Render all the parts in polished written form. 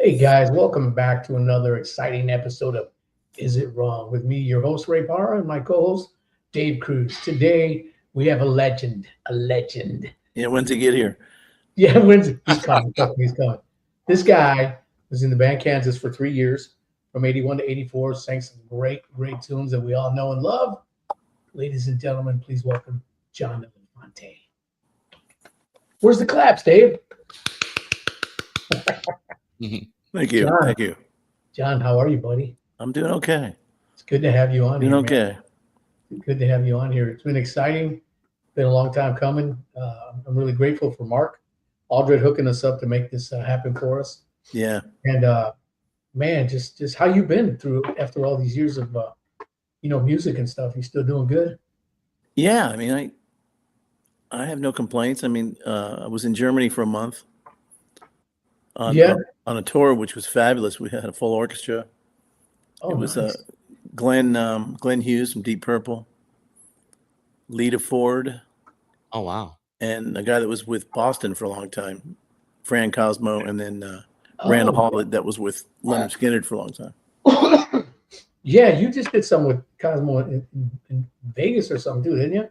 Hey guys, welcome back to another exciting episode of Is It Wrong? With me, your host Ray Parra, and my co-host Dave Cruz. Today we have a legend, Yeah, when's he get here? Yeah, he's coming. He's coming. This guy was in the band Kansas for 3 years, from 81 to 84, sang some great tunes that we all know and love. Ladies and gentlemen, please welcome John Elefante. Where's the claps, Dave? Thank you. John. Thank you. John, how are you, buddy? I'm doing okay. It's good to have you on Doing here. okay. Man. Good to have you on here. It's been exciting. Been a long time coming. I'm really grateful for Mark Aldred hooking us up to make this happen for us. Yeah. And man, just how you been through after all these years of music and stuff? You still doing good? Yeah. I mean, I have no complaints. I mean, I was in Germany for a month on a tour, which was fabulous. We had a full orchestra. Oh, it was nice. Glenn Hughes from Deep Purple, Lita Ford. Oh, wow. And a guy that was with Boston for a long time, Fran Cosmo, and then Randall Hall that was with Leonard Skinner for a long time. Yeah, you just did something with Cosmo in Vegas or something, too, didn't you?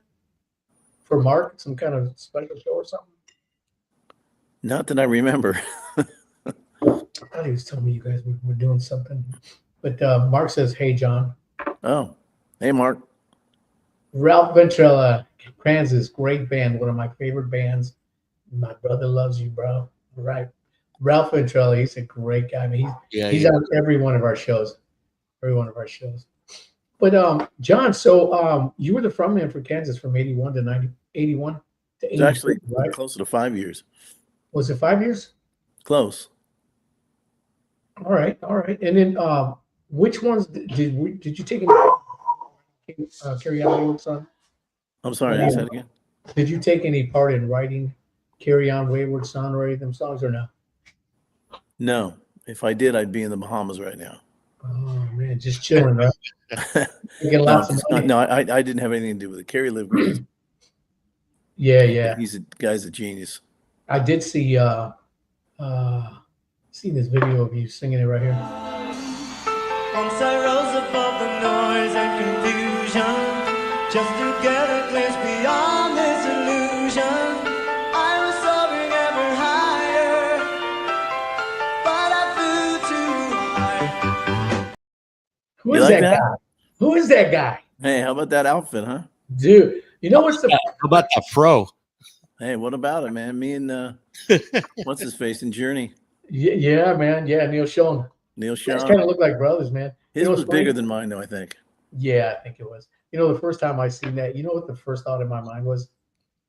For Mark, some kind of special show or something? Not that I remember. I thought he was telling me you guys were doing something. But Mark says, hey, John. Oh, hey, Mark. Ralph Ventrella, Kansas, great band, one of my favorite bands. My brother loves you, bro. Right. Ralph Ventrella, he's a great guy. I mean, he's on every one of our shows. But John, so you were the frontman for Kansas from 81 to 81 to 82, it's actually right? Closer to 5 years. Was it 5 years? Close. All right. And then which ones did you take any Carry On Wayward Son? I'm sorry, I said again. Did you take any part in writing Carry On Wayward Son or any of them songs or no? No. If I did, I'd be in the Bahamas right now. Oh man, just chilling, right? I didn't have anything to do with it. Kerry lived with us. Yeah. Guy's a genius. I did see seen this video of you singing it right here. Once I rose above the noise and confusion, just to get a glimpse beyond this illusion. I was soaring ever higher, but I flew too high. Who is that guy? Who is that guy? Hey, how about that outfit, huh? Dude, you know what's how about that fro? Hey, what about it, man? Me and what's his face in Journey? Yeah, man. Yeah, Neil Schon. Neil Schon. Kind of look like brothers, man. His was bigger than mine, though, I think. Yeah, I think it was. You know, the first time I seen that, you know what the first thought in my mind was?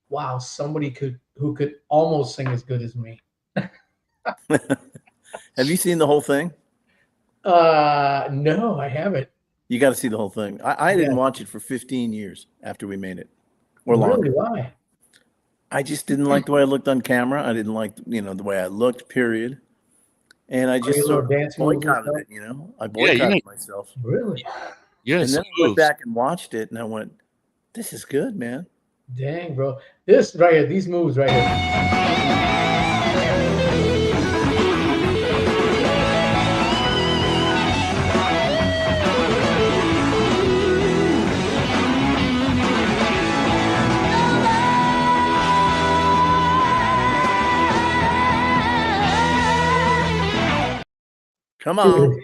Wow, somebody who could almost sing as good as me. Have you seen the whole thing? No, I haven't. You got to see the whole thing. I didn't watch it for 15 years after we made it, or longer. Really? Why? I just didn't like the way I looked on camera. I didn't like, the way I looked, period. And I just sort of boycotted it, I boycotted myself. Really? Yes. And then I went back and watched it, and I went, this is good, man. Dang, bro. This right here, these moves right here. Come on.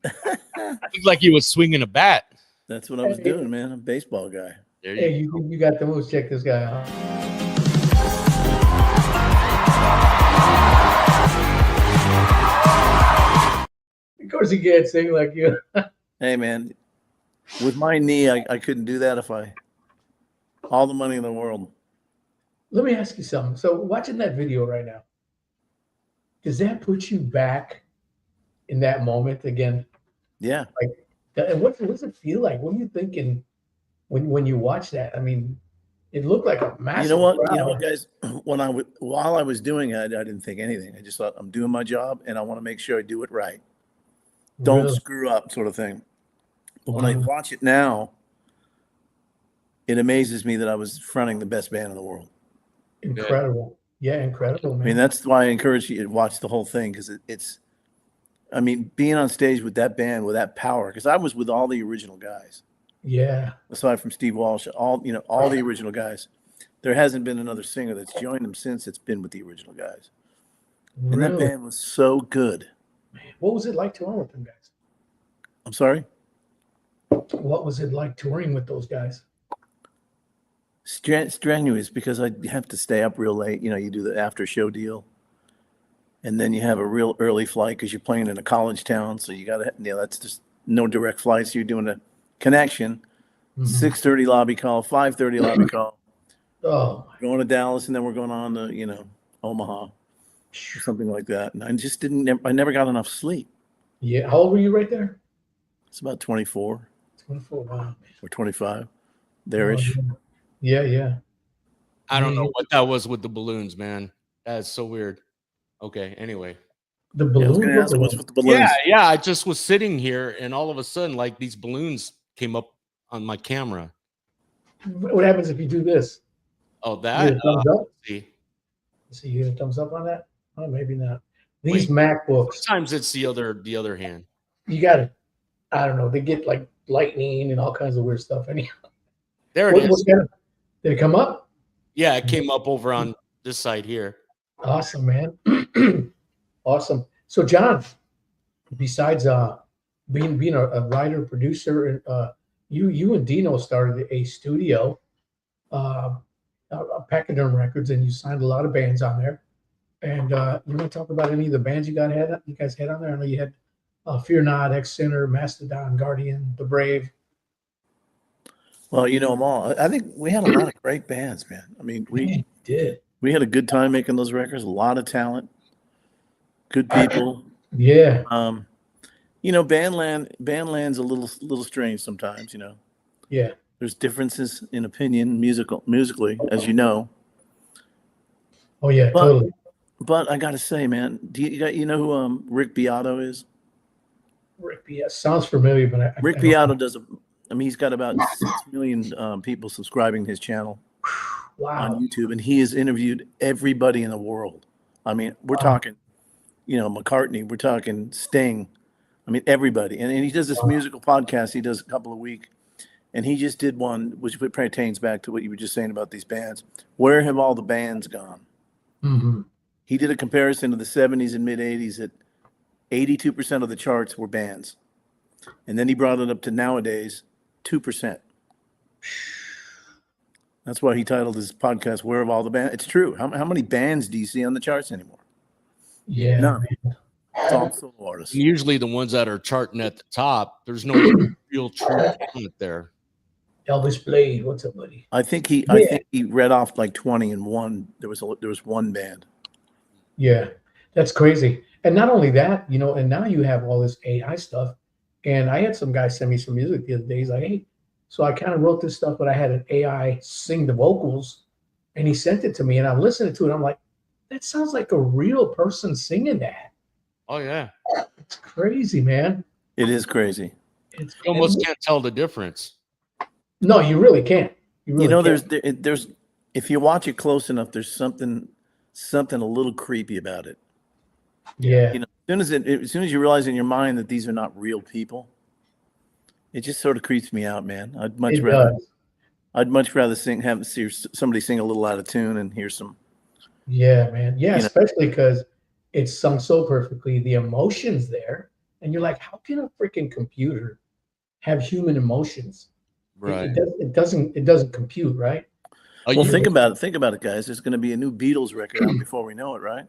Looked like he was swinging a bat. That's what I was doing, man. I'm a baseball guy. Hey, you got the moves. Check this guy out. Of course, he can't sing like you. Hey, man. With my knee, I couldn't do that if all the money in the world. Let me ask you something. So, watching that video right now, does that put you back in that moment again? Yeah. Like, what does it feel like? What are you thinking when you watch that? I mean, it looked like a massive. You know what? crowd. You know what, guys? While I was doing it, I didn't think anything. I just thought, I'm doing my job, and I want to make sure I do it right. Don't Really? screw up, sort of thing. But when I watch it now, it amazes me that I was fronting the best band in the world. Incredible. Yeah, incredible, man. I mean, that's why I encourage you to watch the whole thing, because it's I mean, being on stage with that band, with that power, because I was with all the original guys. Yeah. Aside from Steve Walsh, all the original guys. There hasn't been another singer that's joined them since it's been with the original guys. And that Really? band was so good. Man, what was it like touring with them guys? I'm sorry? What was it like touring with those guys? Strenuous, because I have to stay up real late. You know, you do the after show deal. And then you have a real early flight because you're playing in a college town. So you got to, that's just no direct flights. You're doing a connection, 6:30 lobby call, 5:30 lobby call. Oh, going to Dallas, and then we're going on to, Omaha or something like that. And I just I never got enough sleep. yeah. How old were you right there? It's about 24 24. Wow. or 25 there-ish. Oh, yeah. I don't know what that was with the balloons, man. That's so weird. Okay, anyway. The Yeah, I was balloon. going to ask what's with the balloons. Yeah. I just was sitting here, and all of a sudden, like, these balloons came up on my camera. What happens if you do this? Oh, You that. get a thumbs up? See. So you get a thumbs up on that? Oh, maybe not. These MacBooks, Sometimes it's the other hand. you got to, I don't know, they get like lightning and all kinds of weird stuff. Anyhow, There it is. Did it come up? Yeah, it came up over on this side here. Awesome, man. Awesome. So, John, besides being a writer, producer, and you and Dino started a studio, Pachyderm Records, and you signed a lot of bands on there. And you want to talk about any of the bands you guys had on there? I know you had Fear Not, X Sinner, Mastedon, Guardian, The Brave. Well, you know them all. I think we had a lot of great bands, man. I mean, we did. We had a good time making those records. A lot of talent, good people. Yeah. Bandland's a little strange sometimes. Yeah. There's differences in opinion, musically, as you know. Oh yeah, totally. But I got to say, man, you know who Rick Beato is? Rick Beato sounds familiar, but Rick Beato he's got about 6 million people subscribing to his channel. Wow. On YouTube, and he has interviewed everybody in the world. I mean, we're talking, McCartney, we're talking Sting. I mean, everybody. And he does this musical podcast he does a couple a week. And he just did one, which pertains back to what you were just saying about these bands. Where have all the bands gone? Mm-hmm. He did a comparison of the 70s and mid-80s that 82% of the charts were bands. And then he brought it up to nowadays, 2%. That's why he titled his podcast, Where Have All the Bands? It's true. How many bands do you see on the charts anymore? Yeah. None. It's all solo artists. Usually the ones that are charting at the top, there's no real true talent there. Elvis Blade, what's up, buddy? I think he read off like 20 and one. There was one band. Yeah, that's crazy. And not only that, and now you have all this AI stuff. And I had some guy send me some music the other day. He's like, hey, so I kind of wrote this stuff, but I had an AI sing the vocals, and he sent it to me, and I'm listening to it. I'm like, that sounds like a real person singing that. Oh yeah, it's crazy, man. It is crazy. You almost can't tell the difference. No, you really can't. There's if you watch it close enough, there's something a little creepy about it. Yeah. As soon as you realize in your mind that these are not real people, it just sort of creeps me out, man. I'd much rather see somebody sing a little out of tune and hear some. Yeah, man. Yeah, especially because it's sung so perfectly. The emotions there, and you're like, how can a freaking computer have human emotions? Right. It doesn't compute, right? Well, think about it, guys. There's going to be a new Beatles record out before we know it, right?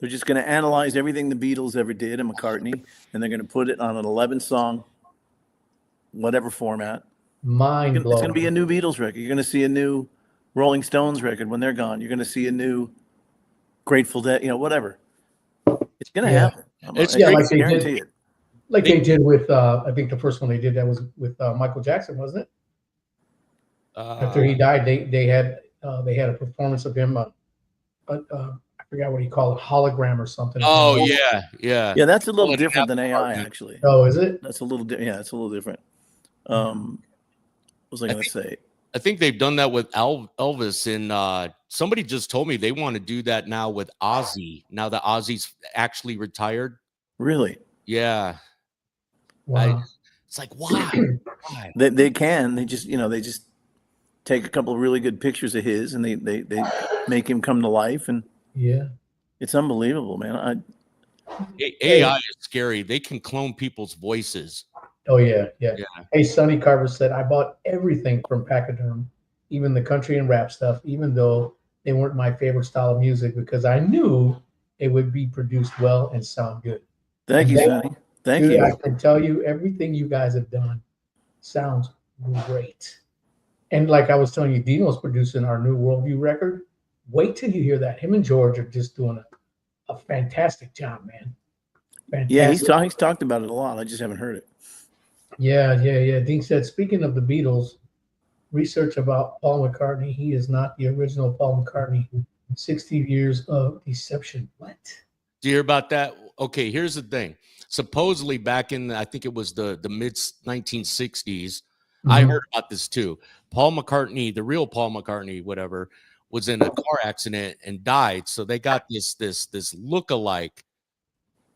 They're just going to analyze everything the Beatles ever did and McCartney, and they're going to put it on an 11-song, whatever format. Mind blowing. It's going to be a new Beatles record. You're going to see a new Rolling Stones record when they're gone. You're going to see a new Grateful Dead, whatever. It's going to happen. Like they did with, I think the first one they did that was with Michael Jackson, wasn't it? After he died, they had a performance of him. I forgot what he called it, hologram or something. Oh yeah. That's a little different than AI, actually. Oh, is it? That's a little it's a little different. What was I going to say? I think they've done that with Elvis, and somebody just told me they want to do that now with Ozzy. Now that Ozzy's actually retired, Really? Yeah. Wow. It's like, why? Why? They can. They just take a couple of really good pictures of his, and they make him come to life, and Yeah. it's unbelievable, man. AI is scary. They can clone people's voices. Oh yeah. Yeah. Hey, Sonny Carver said, I bought everything from Pachyderm, even the country and rap stuff, even though they weren't my favorite style of music, because I knew it would be produced well and sound good. Thank you, Sonny. Thank Dude, you. I can tell you, everything you guys have done sounds great. And like I was telling you, Dino's producing our new Worldview record. Wait till you hear that. Him and George are just doing a fantastic job, man. Fantastic. Yeah, he's talked about it a lot. I just haven't heard it. Yeah. Dean said, speaking of the Beatles, research about Paul McCartney, he is not the original Paul McCartney. 60 years of deception. What? Do you hear about that? Okay, here's the thing. Supposedly back in, I think it was the mid 1960s, I heard about this too. Paul McCartney, the real Paul McCartney, whatever, was in a car accident and died. So they got this look-alike,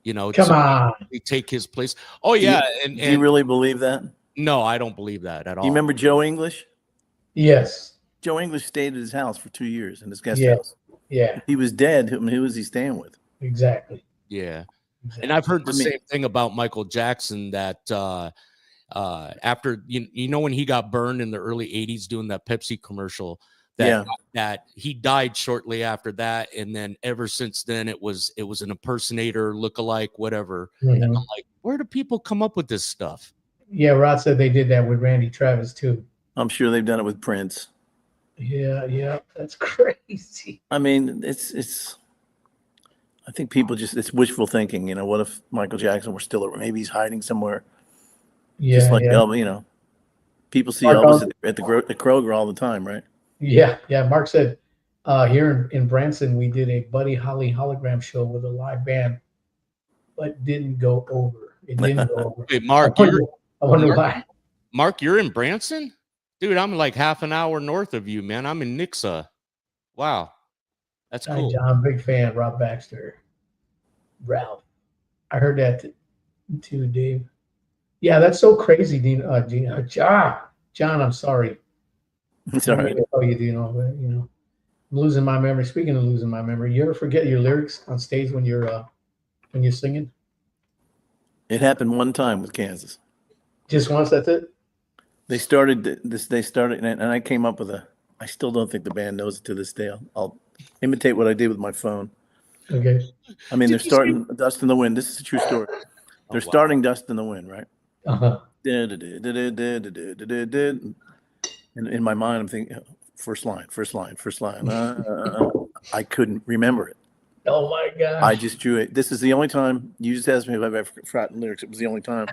you know, Come on. they take his place. Oh yeah, Do you really believe that? No, I don't believe that at all. You remember Joe English? Yes. Joe English stayed at his house for 2 years in his guest Yeah. house. Yeah, He was dead. Who was he staying with? exactly. Yeah. And I've heard the same thing about Michael Jackson, that after you know when he got burned in the early 80s doing that Pepsi commercial, that he died shortly after that, and then ever since then it was an impersonator, lookalike, whatever. And I'm like, where do people come up with this stuff? Yeah, Rod said they did that with Randy Travis too. I'm sure they've done it with Prince. Yeah, that's crazy. I mean, it's I think people it's wishful thinking. You know, what if Michael Jackson were still, maybe he's hiding somewhere? Yeah, Just like Elvis, you know, people see Elvis at the Kroger all the time, right? Yeah. Mark said here in Branson, we did a Buddy Holly hologram show with a live band, but didn't go over. It didn't go over. Hey, Mark, I wonder why. Mark, you're in Branson? Dude, I'm like half an hour north of you, man. I'm in Nixa. Wow. That's cool. Hi, John, big fan. Rob Baxter. Ralph. I heard that too, Dave. Yeah, that's so crazy, Dean. John, I'm sorry. It's all right. Oh, you do know, but, you know, I'm losing my memory. Speaking of losing my memory, you ever forget your lyrics on stage when you're singing? It happened one time with Kansas. Just once, that's it? They started, and I came up with I still don't think the band knows it to this day. I'll imitate what I did with my phone. Okay. I mean, they're starting Dust in the Wind. This is a true story. They're starting Dust in the Wind, right? Uh-huh. And in my mind, I'm thinking, first line. I couldn't remember it. Oh my gosh. I just drew it. This is the only time. You just asked me if I've ever forgotten lyrics. It was the only time.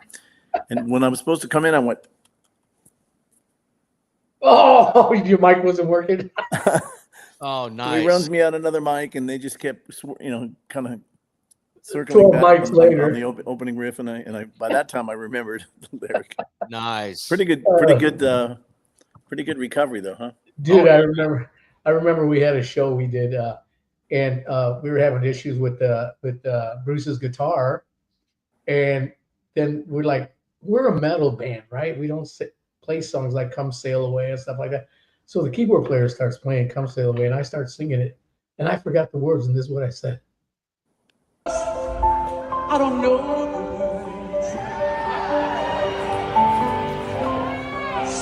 And when I was supposed to come in, I went, oh, your mic wasn't working. Oh, So nice. he runs me out another mic, and they just kept, kind of circling 12 back mics on later. the opening riff, and I by that time I remembered the lyric. Nice. Pretty good recovery though, huh? Dude, I remember we had a show we did, and we were having issues with Bruce's guitar, and then we're a metal band, right? We don't play songs like "Come Sail Away" and stuff like that. So the keyboard player starts playing "Come Sail Away," and I start singing it, and I forgot the words, and this is what I said. I don't know the words.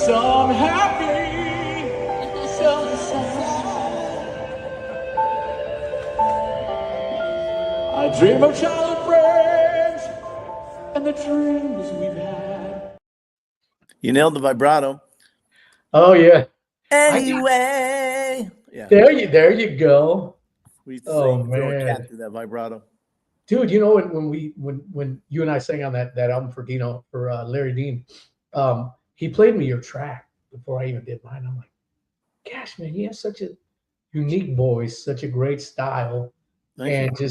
Some happy, some sad. I dream of childhood friends and the dreams we've had. You nailed the vibrato. Oh yeah. Anyway, yeah. There you go. We used to Oh, sing Throw a man. Cat through that vibrato. Dude, you know when you and I sang on that album for Dino, for Larry Dean, he played me your track before I even did mine. I'm like, gosh, man, he has such a unique voice, such a great style, Thank you.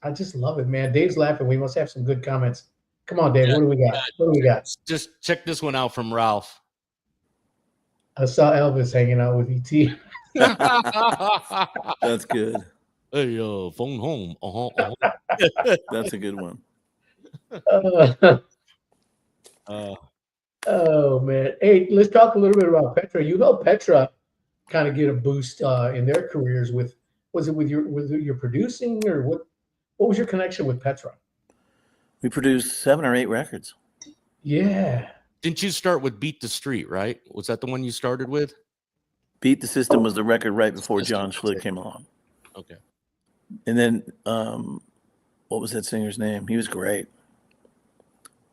I just love it, man. Dave's laughing. We must have some good comments. Come on, Dave. What do we got? What do we got? Just check this one out from Ralph. I saw Elvis hanging out with ET. That's good. Hey, phone home. That's a good one. Oh man. Hey, let's talk a little bit about Petra. You helped Petra kind of get a boost in their careers with was it with your producing or what was your connection with Petra? We produced 7 or 8 records. Yeah. Didn't you start with Beat the Street, right? Was that the one you started with? Beat the System was the record right before John Schlitt came along. Okay. And then what was that singer's name? He was great.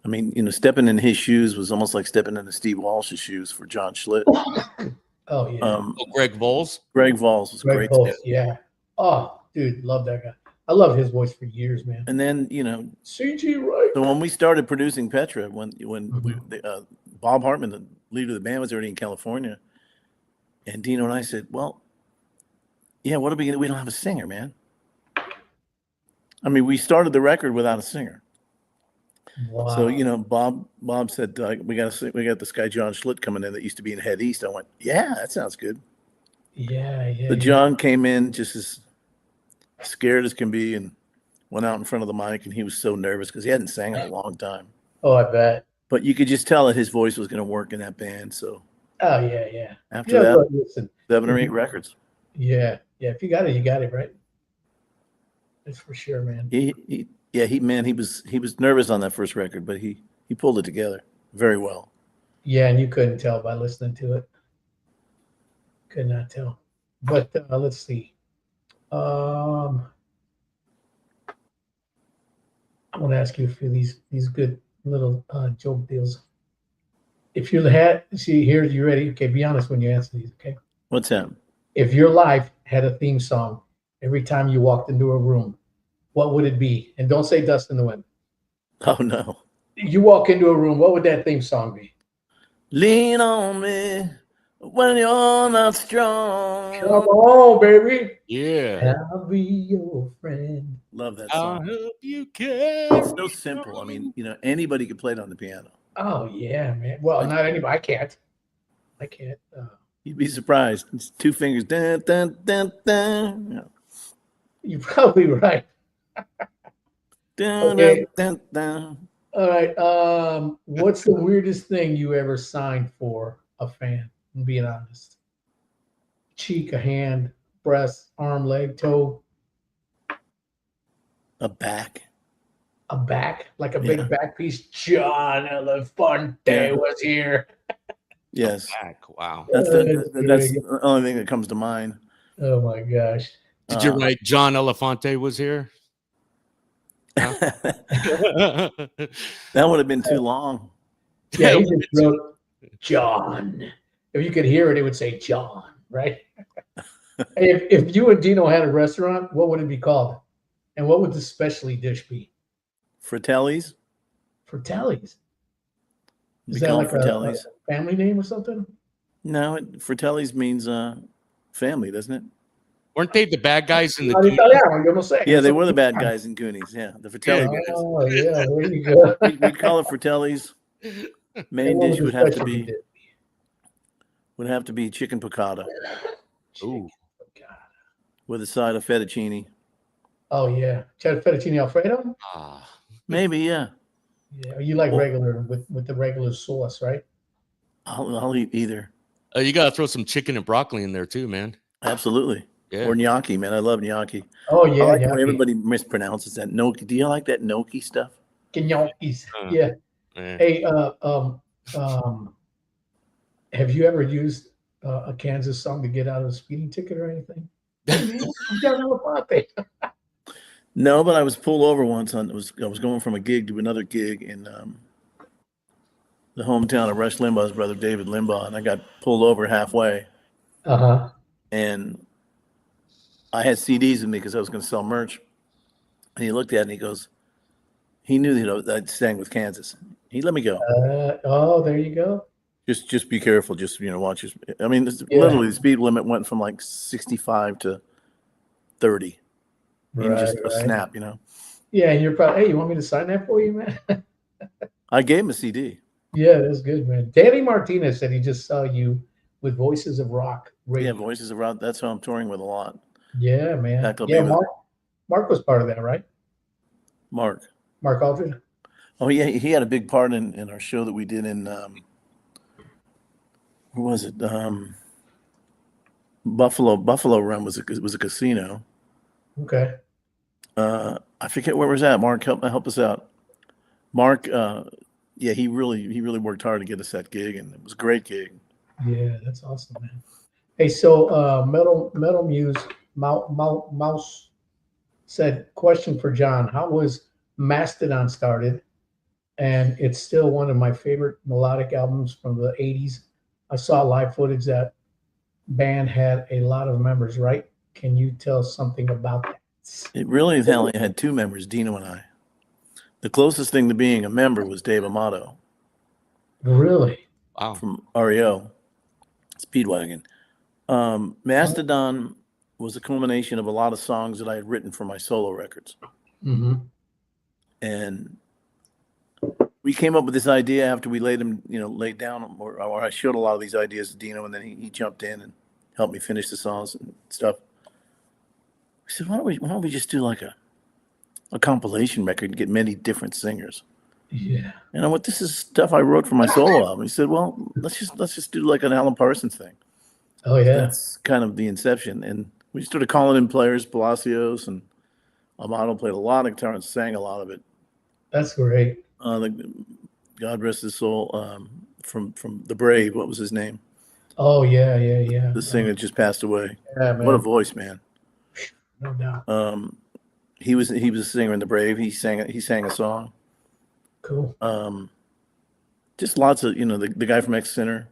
I mean, stepping in his shoes was almost like stepping into Steve Walsh's shoes for John Schlitt. Oh yeah. Greg Voles? Greg Voles was Greg great. Voles, yeah. Oh, dude, love that guy. I love his voice for years, man. And then, CG, right? so when we started producing Petra, Bob Hartman, the leader of the band, was already in California, and Dino and I said, well, yeah, what are we going to do? We don't have a singer, man. I mean, we started the record without a singer. Wow. So, Bob said, we got this guy, John Schlitt, coming in that used to be in Head East. I went, yeah, that sounds good. Yeah. So John came in just as scared as can be and went out in front of the mic, and he was so nervous because he hadn't sang in a long time. Oh, I bet. But you could just tell that his voice was going to work in that band. So Oh yeah. after that, listen, 7 or 8 records. Yeah. If you got it, right? That's for sure, man. He was nervous on that first record, but he pulled it together very well. Yeah, and you couldn't tell by listening to it. Could not tell. But let's see. I want to ask you a few of these good little joke deals. If you had, here, you ready? Okay, be honest when you answer these, okay? What's that? If your life had a theme song every time you walked into a room, what would it be? And don't say Dust in the Wind. Oh, no. You walk into a room, what would that theme song be? Lean on me when you're not strong. Come on, baby. Yeah. I'll be your friend. Love that I'll song. help you care. It's so simple. I mean, anybody could play it on the piano. Oh, yeah, man. Well, not anybody. I can't. You'd be surprised. It's 2 fingers. Dun, dun, dun, dun. You're probably right. Dun, Okay. dun, dun. All right. What's the weirdest thing you ever signed for a fan? I'm being honest. Cheek, a hand, breast, arm, leg, toe, A back. a back, like a Yeah. big back piece. John Elefante was here. Yes. Back. Wow. That's That's the only thing that comes to mind. Oh my gosh. Did you write John Elefante was here? That would have been too long. Yeah, he just wrote John. If you could hear it, it would say John, right? If you and Dino had a restaurant, what would it be called? And what would the specialty dish be? Fratelli's. Fratelli's. We Is that call like it Fratelli's. a family name or something? No, Fratelli's means family, doesn't it? Weren't they the bad guys in the Oh, Goonies? Italiano, yo no sé. Yeah, they were the bad guys in Goonies. Yeah, the Fratelli guys. Oh, yeah, there you go. We'd call it Fratelli's. Main What dish was would the have to specialty be dish? chicken piccata Ooh. with a side of fettuccine. Oh yeah, fettuccine alfredo. Ah. Maybe, yeah. Yeah, you like regular with the regular sauce, right? I'll eat either. You gotta throw some chicken and broccoli in there too, man. Absolutely. Yeah. Or gnocchi, man. I love gnocchi. Oh yeah, I like the way gnocchi. everybody mispronounces that gnocchi. Do you like that gnocchi stuff? Gnocchis. Uh. Yeah. Yeah. Hey, have you ever used a Kansas song to get out of a speeding ticket or anything? John Elefante. No, but I was pulled over once. I was going from a gig to another gig in the hometown of Rush Limbaugh's brother, David Limbaugh, and I got pulled over halfway. Uh-huh. And I had CDs with me because I was going to sell merch. And he looked at it and he goes, he knew that I'd sang with Kansas. He let me go. Oh, there you go. Just be careful. Just, watch your. I mean, Yeah. literally the speed limit went from like 65 to 30 in just a snap, Yeah, and you're probably, hey, you want me to sign that for you, man? I gave him a CD. Yeah, that's good, man. Danny Martinez said he just saw you with Voices of Rock radio. Yeah, Voices of Rock. That's who I'm touring with a lot. Yeah, man. Heck, I'll Yeah, be with- Mark was part of that, right? Mark. Mark Aldridge. Oh yeah, he had a big part in our show that we did in who was it? Buffalo Run was a casino. Okay. I forget where was that. Mark, help us out. Mark, yeah, he really worked hard to get us that gig, and it was a great gig. Yeah, that's awesome, man. Hey, so Metal Muse Mouse said, question for John: how was Mastedon started? And it's still one of my favorite melodic albums from the '80s. I saw live footage. That band had a lot of members, right? Can you tell something about that? It really only had 2 members, Dino and I. The closest thing to being a member was Dave Amato. Really? Wow. From REO, Speedwagon. Mastedon was a culmination of a lot of songs that I had written for my solo records. Mm-hmm. And we came up with this idea after we laid down, or I showed a lot of these ideas to Dino, and then he jumped in and helped me finish the songs and stuff. We said, why don't we just do like a compilation record and get many different singers? Yeah. And I went, this is stuff I wrote for my solo album. He said, well, let's just do like an Alan Parsons thing. Oh yeah. That's kind of the inception. And we started calling in players, Palacios and Amato played a lot of guitar and sang a lot of it. That's great. God rest his soul. From The Brave, what was his name? Oh yeah. The singer just passed away. Yeah, man. What a voice, man. No doubt. He was a singer in The Brave. He sang a song. Cool. Just lots of the guy from X Center.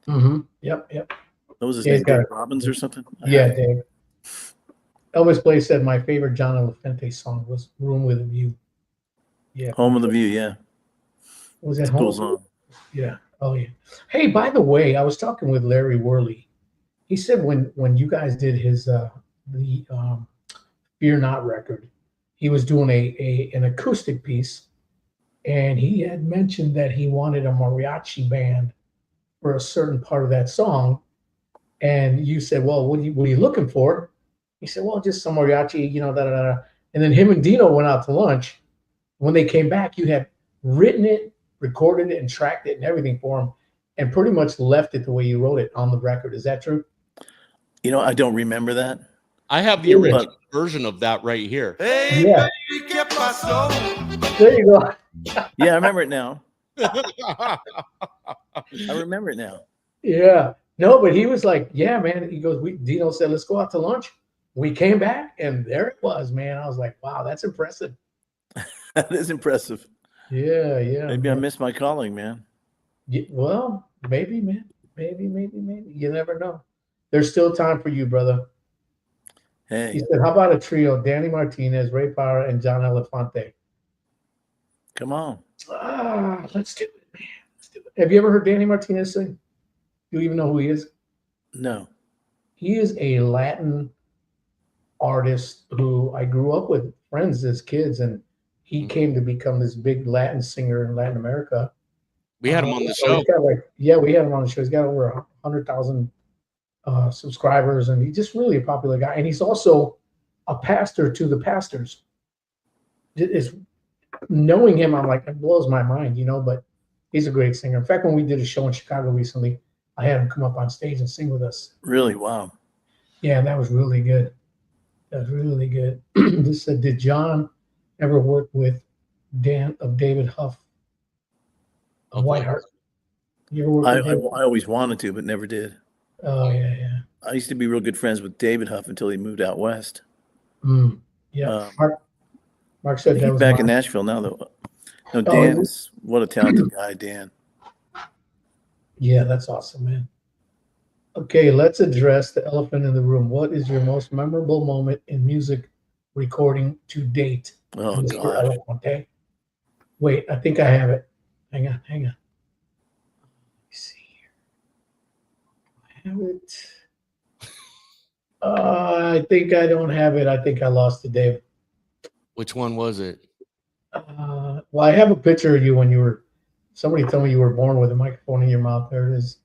Mm-hmm. Yep. That was his name, Dave Robbins or something. Yeah, Dave. Elvis Blake said my favorite John Elefante song was "Room with a View." Yeah. Home with a View. Yeah. Was it Cool Home? song. Yeah. Oh yeah. Hey, by the way, I was talking with Larry Worley. He said when you guys did his the Fear Not record, he was doing an acoustic piece, and he had mentioned that he wanted a mariachi band for a certain part of that song. And you said, well, what are you looking for? He said, well, just some mariachi, da da da. And then him and Dino went out to lunch. When they came back, you had written it, recorded it, and tracked it and everything for him, and pretty much left it the way you wrote it on the record. Is that true? I don't remember that. I have the original version of that right here. Hey, Yeah. baby, get my soul. There you go. Yeah, I remember it now. I remember it now. Yeah. No, but he was like, yeah, man. He goes, Dino said, let's go out to lunch. We came back, and there it was, man. I was like, wow, that's impressive. That is impressive. Yeah. Maybe man. I missed my calling, man. Yeah, well, maybe, man. Maybe. You never know. There's still time for you, brother. Hey. He said, how about a trio? Danny Martinez, Ray Parra, and John Elefante. Come on. Let's do it, man. Let's do it. Have you ever heard Danny Martinez sing? Do you even know who he is? No. He is a Latin artist who I grew up with, friends as kids, and he came to become this big Latin singer in Latin America. We had him on the show. We had him on the show. He's got over 100,000 subscribers, and he's just really a popular guy. And he's also a pastor to the pastors. Knowing him, I'm like, it blows my mind, but he's a great singer. In fact, when we did a show in Chicago recently, I had him come up on stage and sing with us. Really? Wow. Yeah, that was really good. This said, did John ever work with David Huff of Whiteheart? You ever work with him? I always wanted to, but never did. Oh, yeah. I used to be real good friends with David Huff until he moved out west. Yeah. Mark said that he's was back in Nashville now, though. No, Dan's what a talented guy, Dan. Yeah, that's awesome, man. Okay, let's address the elephant in the room. What is your most memorable moment in music recording to date? Oh, Mr. God. Elefante? Wait, I think I have it. Hang on. Let me see here. I have it. I think I don't have it. I think I lost it, Dave. Which one was it? Well, I have a picture of you when you were. Somebody told me you were born with a microphone in your mouth. There it is.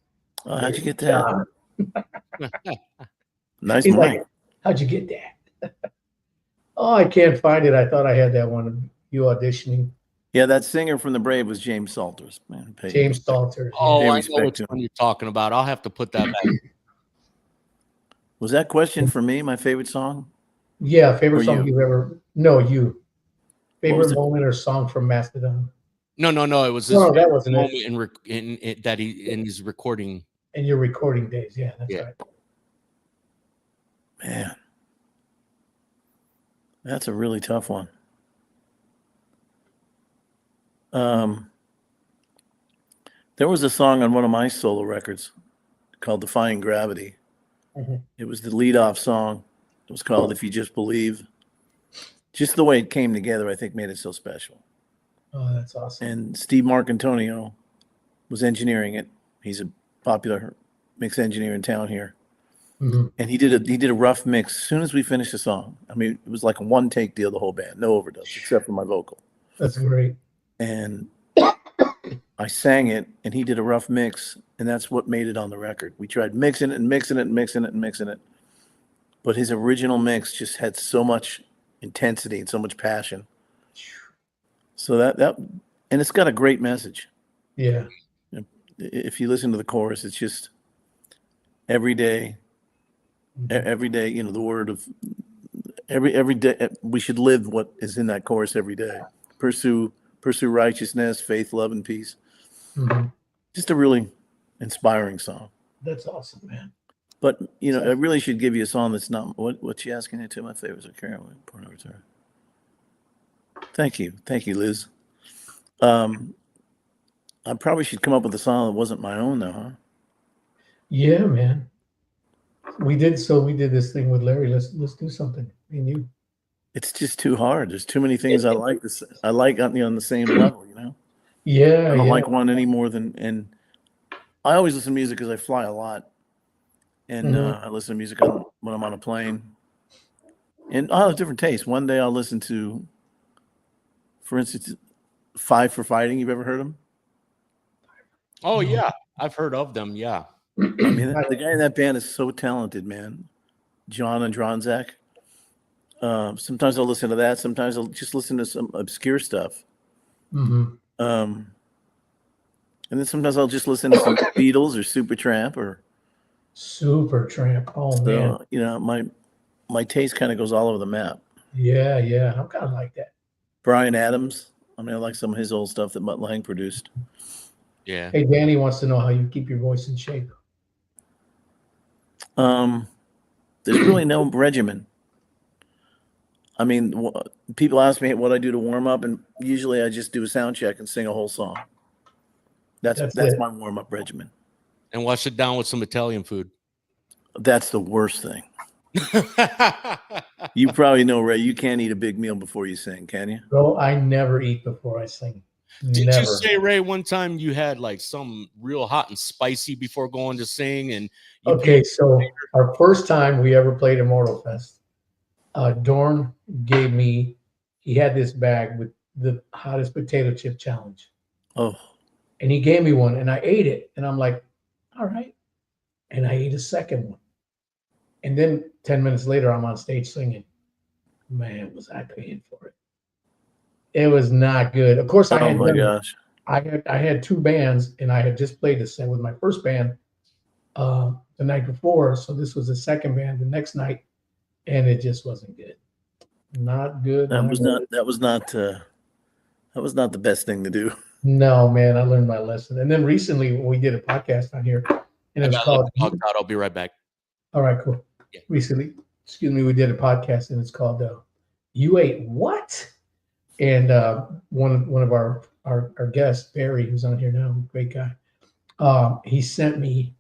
Oh, how'd you get that? Nice He's mic. like, how'd you get that? Oh, I can't find it. I thought I had that one of you auditioning. Yeah, that singer from the Brave was James Salters. Man, James Salters. Oh, Pay I know respect which to him. one you're talking about. I'll have to put that back. Was that question for me? My favorite song? Yeah, favorite Or song you? you've ever? No, you. was Favorite it? moment or song from Mastedon? No. It was his No, that favorite wasn't moment that he in his recording. in your recording days. Yeah, that's Yeah. right. Man, that's a really tough one. There was a song on one of my solo records called Defying Gravity. Mhm. It was the lead-off song. It was called If You Just Believe. Just the way it came together, I think, made it so special. Oh, that's awesome. And Steve Marcantonio was engineering it. He's a popular mix engineer in town here. Mhm. And he did a rough mix as soon as we finished the song. I mean, it was like a one-take deal, the whole band, no overdubs, except for my vocal. That's great. And I sang it, and he did a rough mix, and that's what made it on the record. We tried mixing it and mixing it and mixing it and mixing it, but his original mix just had so much intensity and so much passion. So that and it's got a great message. Yeah. If you listen to the chorus, it's just every day, you know, the word of every day we should live what is in that chorus every day. Pursue righteousness, faith, love, and peace. Mhm. Just a really inspiring song. That's awesome, man. But you know, I really should give you a song that's not what you asking it to. My favorites are Karen. Thank you, Liz. I probably should come up with a song that wasn't my own, though, huh? Yeah, man. We did this thing with Larry. Let's do something. Me and you. It's just too hard. There's too many things I like. I like on the same level, you know. Yeah, I don't yeah. like one any more than. And I always listen to music because I fly a lot, and I listen to music when I'm on a plane. And I'll have different tastes. One day I'll listen to, for instance, Five for Fighting. You've ever heard them? Oh yeah, I've heard of them. Yeah. I mean, the guy in that band is so talented, man. John and Dronzak. Sometimes I'll listen to that. Sometimes I'll just listen to some obscure stuff. Mm-hmm. And then sometimes I'll just listen to some Beatles or Supertramp or Supertramp. Oh man. you know, my taste kind of goes all over the map. Yeah, yeah. I'm kind of like that. Bryan Adams. I mean, I like some of his old stuff that Mutt Lange produced. Yeah. Hey, Danny wants to know how you keep your voice in shape. There's really no regimen. I mean, people ask me what I do to warm up, and usually I just do a sound check and sing a whole song. That's my warm up regimen. And wash it down with some Italian food. That's the worst thing. You probably know, Ray, you can't eat a big meal before you sing, can you? Bro, I never eat before I sing. Did Never. you say, Ray, one time you had like some real hot and spicy before going to sing? And okay, so our first time we ever played Immortal Fest, Dorn gave me, he had this bag with the hottest potato chip challenge. Oh. And he gave me one and I ate it. And I'm like, all right. And I ate a second one. And then 10 minutes later, I'm on stage singing. Man, was I paying for it. It was not good. Of course, I had two bands, and I had just played the set with my first band the night before. So this was the second band the next night, and it just wasn't good. Not good. That was not the best thing to do. No, man, I learned my lesson. And then recently we did a podcast on here, and it was called. I'll be right back. All right, cool. Yeah. Recently, we did a podcast, and it's called "You Ate What?" And one of our guests, Barry, who's on here now, great guy, he sent me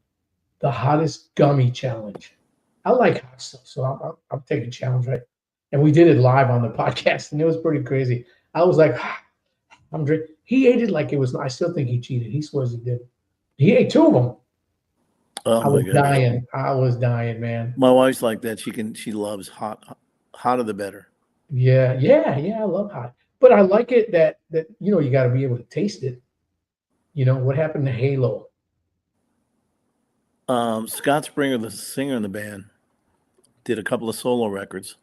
the hottest gummy challenge. I like hot stuff, so I'll take a challenge, right? And we did it live on the podcast, and it was pretty crazy. I was like, I'm drinking. He ate it like it was. I still think he cheated. He swears he did. He ate two of them. Oh, I was dying, man. My wife's like that. She loves hot, hotter the better. Yeah. I love hot. But I like it that you got to be able to taste it. You know, what happened to Halo? Scott Springer, the singer in the band, did a couple of solo records,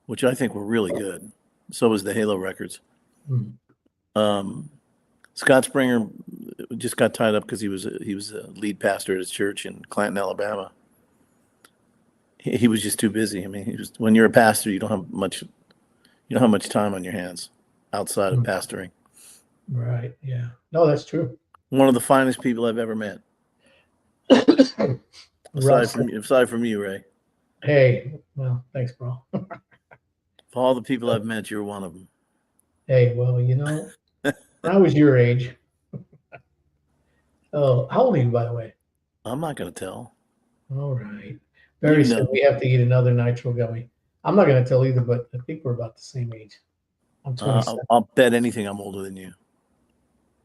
which I think were really good. So was the Halo records. Scott Springer just got tied up because he was a lead pastor at his church in Clanton, Alabama. He was just too busy. I mean, when you're a pastor, you don't have much time on your hands outside of pastoring. Right. Yeah. No, that's true. One of the finest people I've ever met. aside from you, Ray. Hey, well, thanks, bro. Of all the people I've met, you're one of them. Hey, well, when I was your age. Oh, how old are you, by the way? I'm not going to tell. All right. Very soon we have to eat another nitro gummy. I'm not going to tell either, but I think we're about the same age. I'm 27. I'll bet anything I'm older than you.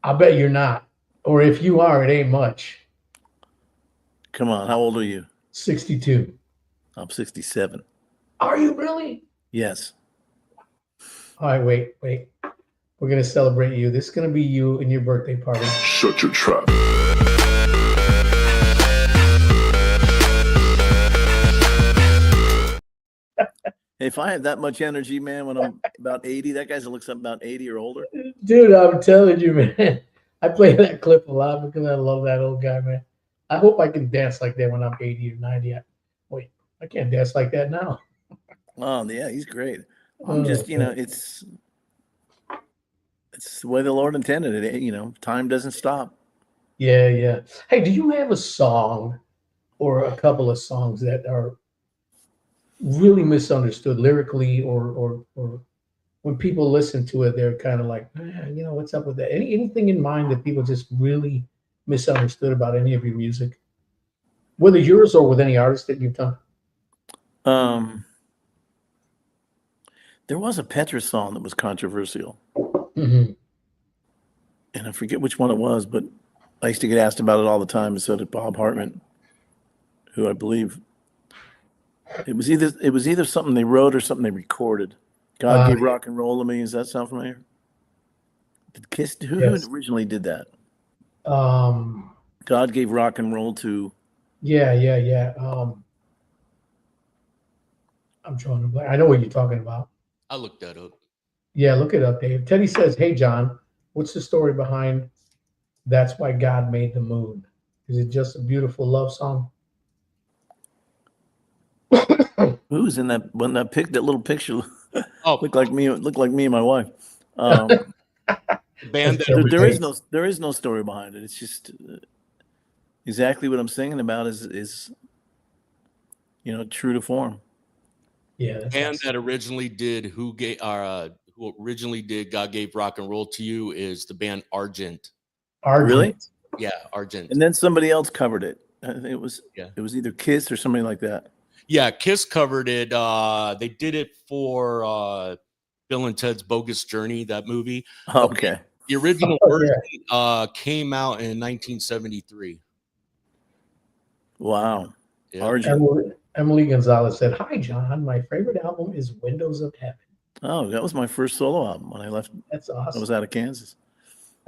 I bet you're not. Or if you are, it ain't much. Come on. How old are you? 62. I'm 67. Are you really? Yes. All right, wait. We're going to celebrate you. This is going to be you and your birthday party. Shut your trap. If I had that much energy, man, when I'm about 80, that guy's looks about 80 or older. Dude, I'm telling you, man. I play that clip a lot because I love that old guy, man. I hope I can dance like that when I'm 80 or 90. I can't dance like that now. Oh, yeah, he's great. I'm just, it's the way the Lord intended it. Time doesn't stop. Yeah. Hey, do you have a song or a couple of songs that are really misunderstood lyrically, or when people listen to it, they're kind of like, what's up with that? Anything in mind that people just really misunderstood about any of your music, whether yours or with any artist that you've done? There was a Petra song that was controversial. Mm-hmm. And I forget which one it was, but I used to get asked about it all the time, and so did Bob Hartman, who I believe it was either something they wrote or something they recorded. God Gave Rock and Roll to Me. Does that sound familiar? Did Kiss? Who originally did that? God Gave Rock and Roll to. Yeah. I'm drawing a blank. I know what you're talking about. I looked that up. Yeah, look it up, Dave. Teddy says, "Hey, John, what's the story behind That's Why God Made the Moon? Is it just a beautiful love song?" Who was in that little picture? Oh, looked like me and my wife. Band. There is no story behind it. It's just exactly what I'm singing about is true to form. Yeah, the band that originally did who originally did God Gave Rock and Roll to You is the band Argent. Really? Yeah, Argent. And then somebody else covered it. I think it was either Kiss or somebody like that. Yeah, Kiss covered it. They did it for Bill and Ted's Bogus Journey, that movie. Okay. The original version came out in 1973. Wow. Yeah. Argent. Emily Gonzalez said, "Hi, John. My favorite album is Windows of Heaven." Oh, that was my first solo album when I left. That's awesome. I was out of Kansas.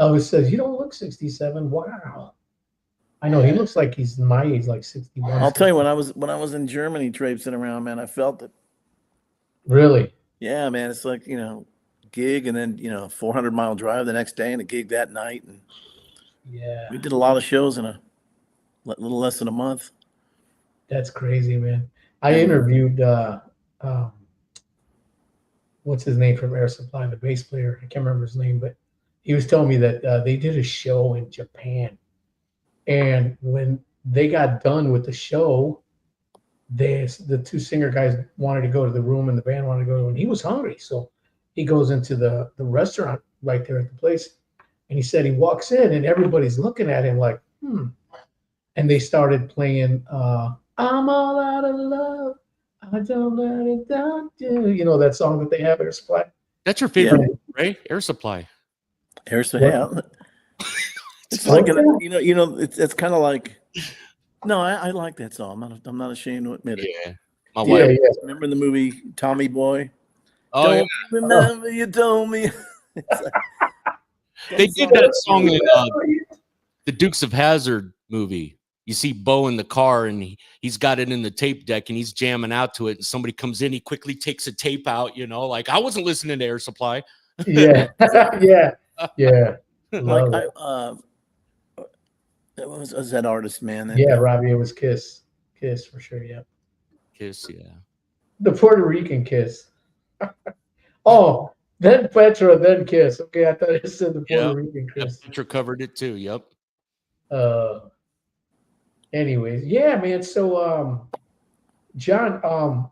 Elvis says, "You don't look 67. Wow." I know he looks like he's my age, like 61. I'll tell you, when I was in Germany traipsing around, man, I felt it. Really? Yeah, man. It's like, gig and then, 400-mile drive the next day and a gig that night. And yeah, we did a lot of shows in a little less than a month. That's crazy, man. I interviewed what's his name from Air Supply, the bass player. I can't remember his name, but he was telling me that they did a show in Japan. And when they got done with the show, the two singer guys wanted to go to the room and the band wanted to go, and he was hungry. So he goes into the restaurant right there at the place. And he said he walks in and everybody's looking at him like, And they started playing I'm All Out of Love. I don't let it down. That song that they have, Air Supply. That's your favorite, right? Air Supply. Air Supply. It's like it's kind of like. No, I like that song. I'm not ashamed to admit it. Yeah, my wife. Yeah. Remember the movie Tommy Boy? Oh, don't remember you told me. They did that song in the Dukes of Hazzard movie. You see Bo in the car and he's got it in the tape deck and he's jamming out to it. And somebody comes in, he quickly takes a tape out. Like I wasn't listening to Air Supply. Yeah. Yeah. Like Love it. what was that artist, man? That, Yeah, Robbie, it was Kiss. Kiss for sure. Yeah. Kiss, yeah. The Puerto Rican Kiss. Oh, then Petra, then Kiss. Okay, I thought it said the Puerto Yep. Rican Kiss. Petra covered it too. Yep. Anyways, yeah, man. So, John,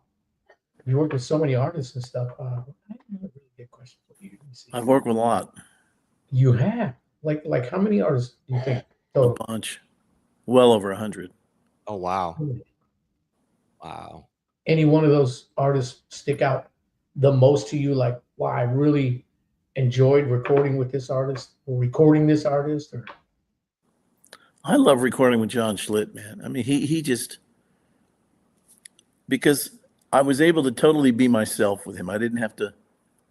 you work with so many artists and stuff. I have a really good question for you. Let me see. I've worked with a lot. You have like how many artists do you think? A bunch. Well over 100. Oh wow. Wow. Any one of those artists stick out the most to you? Like, wow, I really enjoyed recording with this artist or recording this artist, or I love recording with John Schlitt, man. I mean, he just, because I was able to totally be myself with him. I didn't have to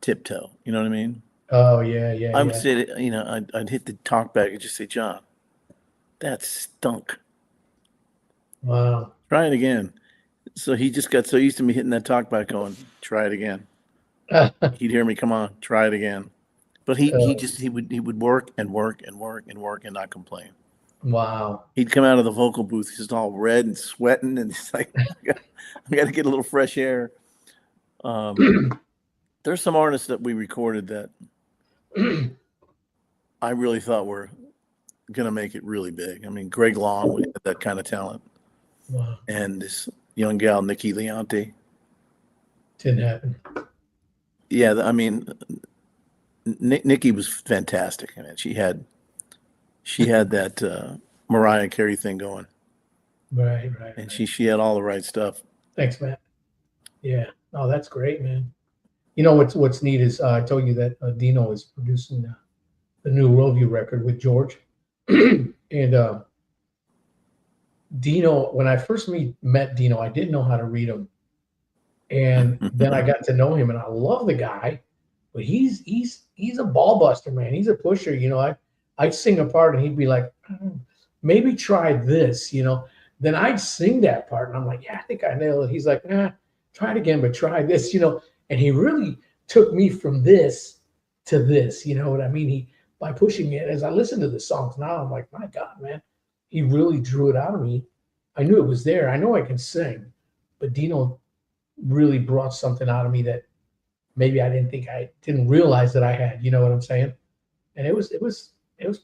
tiptoe. You know what I mean? oh yeah. I would say, that, you know, I'd hit the talk back and just say, John, that stunk. Wow. Try it again. So he just got so used to me hitting that talk back going, try it again. He'd hear me, come on, try it again. But he would work and work and work and work and not complain. Wow. He'd come out of the vocal booth, he's just all red and sweating, and he's like, I got to get a little fresh air. There's some artists that we recorded that I really thought were going to make it really big. I mean, Greg Long had that kind of talent. Wow. And this young gal, Nikki Leonte. Didn't happen. Yeah, I mean, Nikki was fantastic. I mean, she had that Mariah Carey thing going. Right. And she had all the right stuff. Thanks, Matt. Yeah. Oh, that's great, man. You know what's neat is I told you that Dino is producing the new Worldview record with George, and Dino. When I first met Dino, I didn't know how to read him, and then I got to know him, and I love the guy, but he's a ball buster, man. He's a pusher. You know, I'd sing a part, and he'd be like, maybe try this, you know. Then I'd sing that part, and I'm like, yeah, I think I nailed it. He's like, try it again, but try this, you know. And he really took me from this to this, you know what I mean? By pushing it, as I listen to the songs now, I'm like, my God, man, he really drew it out of me. I knew it was there. I know I can sing, but Dino really brought something out of me that maybe I didn't realize that I had, you know what I'm saying? And it was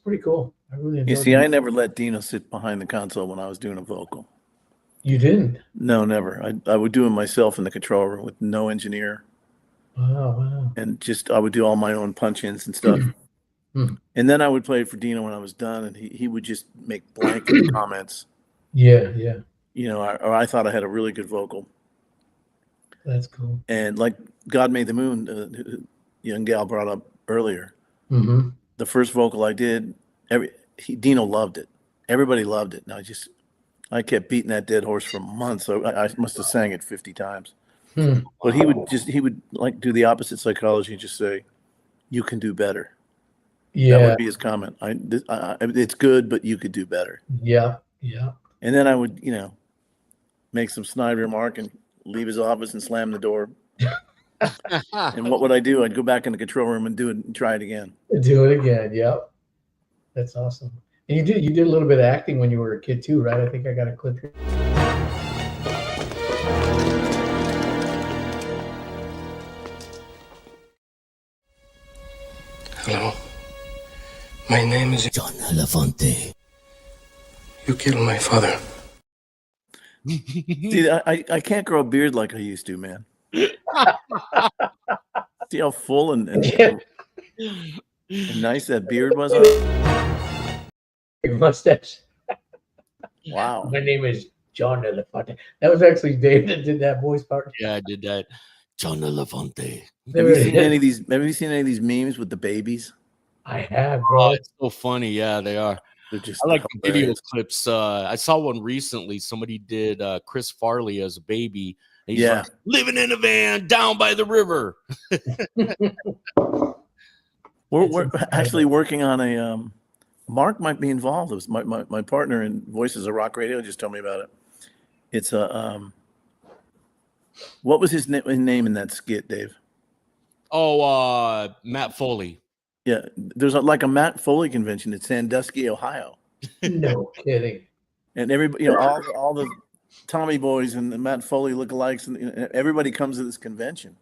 pretty cool. I really enjoyed it. You see, I never let Dino sit behind the console when I was doing a vocal. You didn't? No, never. I would do it myself in the control room with no engineer. Wow. And just I would do all my own punch-ins and stuff. And then I would play it for Dino when I was done, and he would just make blanket comments. Yeah. You know, or I thought I had a really good vocal. That's cool. And like God Made the Moon, young gal brought up earlier. Mm-hmm. The first vocal I did, Dino loved it. Everybody loved it. And I kept beating that dead horse for months. So I must have sang it 50 times. But he would like do the opposite psychology and just say, "You can do better." Yeah, that would be his comment. It's good, but you could do better. Yeah. And then I would, you know, make some snide remark and leave his office and slam the door. And what would I do? I'd go back in the control room and do it and try it again. Do it again. Yep. That's awesome. And you did a little bit of acting when you were a kid too, right? I think I got a clip here. Hello. My name is John Elefante. You killed my father. See, I can't grow a beard like I used to, man. See how full and nice that beard was? Your mustache. Wow. My name is John Elefante. That was actually Dave that did that voice part. Yeah, I did that. John Elefante. Have you seen any of these memes with the babies? I have, bro. Oh, it's so funny. Yeah, they are. They're just I like the video clips. I saw one recently. Somebody did Chris Farley as a baby. And he's like, living in a van down by the river. We're actually working on a Mark might be involved. It was my partner in Voices of Rock Radio just told me about it. It's a what was his name in that skit, Dave? Oh, Matt Foley. Yeah, there's like a Matt Foley convention at Sandusky, Ohio, No kidding. and everybody, all the Tommy Boys and the Matt Foley lookalikes, and everybody comes to this convention.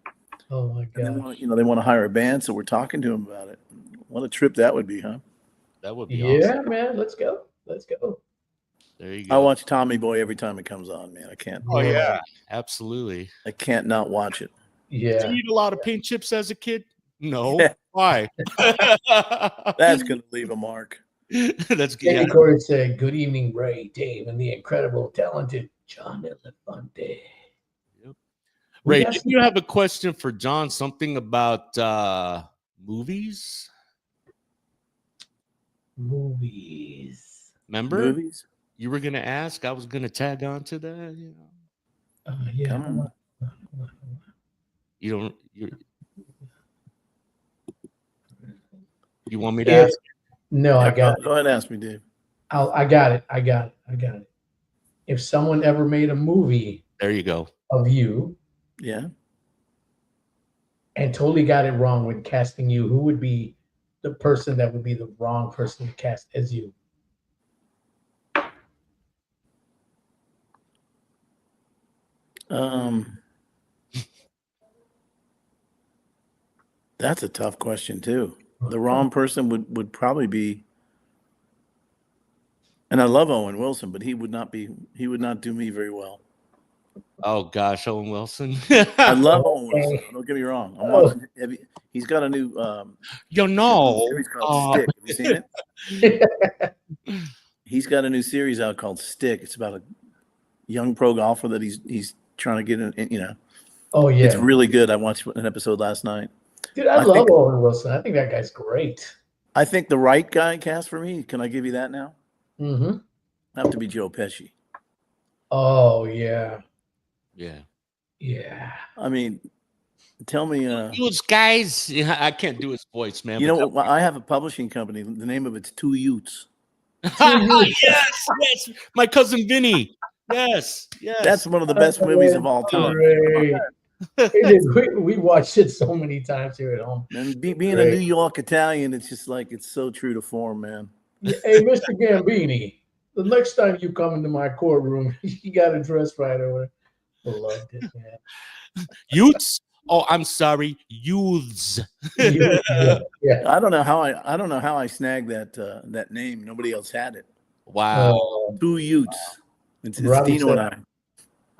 Oh my And god. they want to hire a band, so we're talking to them about it. What a trip that would be, huh? That would be Yeah, awesome. man. Let's go. Let's go. There you I go. watch Tommy Boy every time it comes on, man. I can't. Oh yeah, absolutely. I can't not watch it. Did Yeah. you eat a lot of paint chips as a kid? No. Yeah. Why? That's gonna leave a mark. That's good. Danny Yeah. Corey said, "Good evening, Ray, Dave, and the incredible, talented John Elefante." Ray, got did some- you have a question for John? Something about movies? Movies. Remember? Movies. You were gonna ask. I was gonna tag on to that. You know. Yeah. Come on. You don't. You want me to If- ask? No, I got it. Go ahead, and ask me, Dave. I got it. I got it. If someone ever made a movie There you go. of you Yeah. and totally got it wrong when casting you, who would be the person that would be the wrong person to cast as you? That's a tough question too. The wrong person would probably be, and I love Owen Wilson, but he would not do me very well. Oh gosh, Owen Wilson. I love Owen Wilson. Don't get me wrong. I'm watching. He's got a new You know. series called Stick. Have you seen it? He's got a new series out called Stick. It's about a young pro golfer that he's trying to get in. You know, Oh yeah, it's really good. I watched an episode last night. dude, I love Owen Wilson. I think that guy's great. I think the right guy cast for me. Can I give you that now? Mm-hmm. Have to be Joe Pesci. Oh yeah, Yeah. yeah. I mean, tell me. Those guys. Yeah, I can't do his voice, man. You but know, I have a publishing company. The name of it's Two Utes. yes. My cousin Vinny. Yes. That's one of the best movies of all time. Great. We watched it so many times here at home. And being a New York Italian, it's just like it's so true to form, man. Hey, Mr. Gambini, the next time you come into my courtroom, you got to dress right over. I loved it, man. Youths. Oh, I'm sorry, youths. Yeah. I don't know how I snagged that name. Nobody else had it. Wow. Two Utes. It's Robbie Dino and said-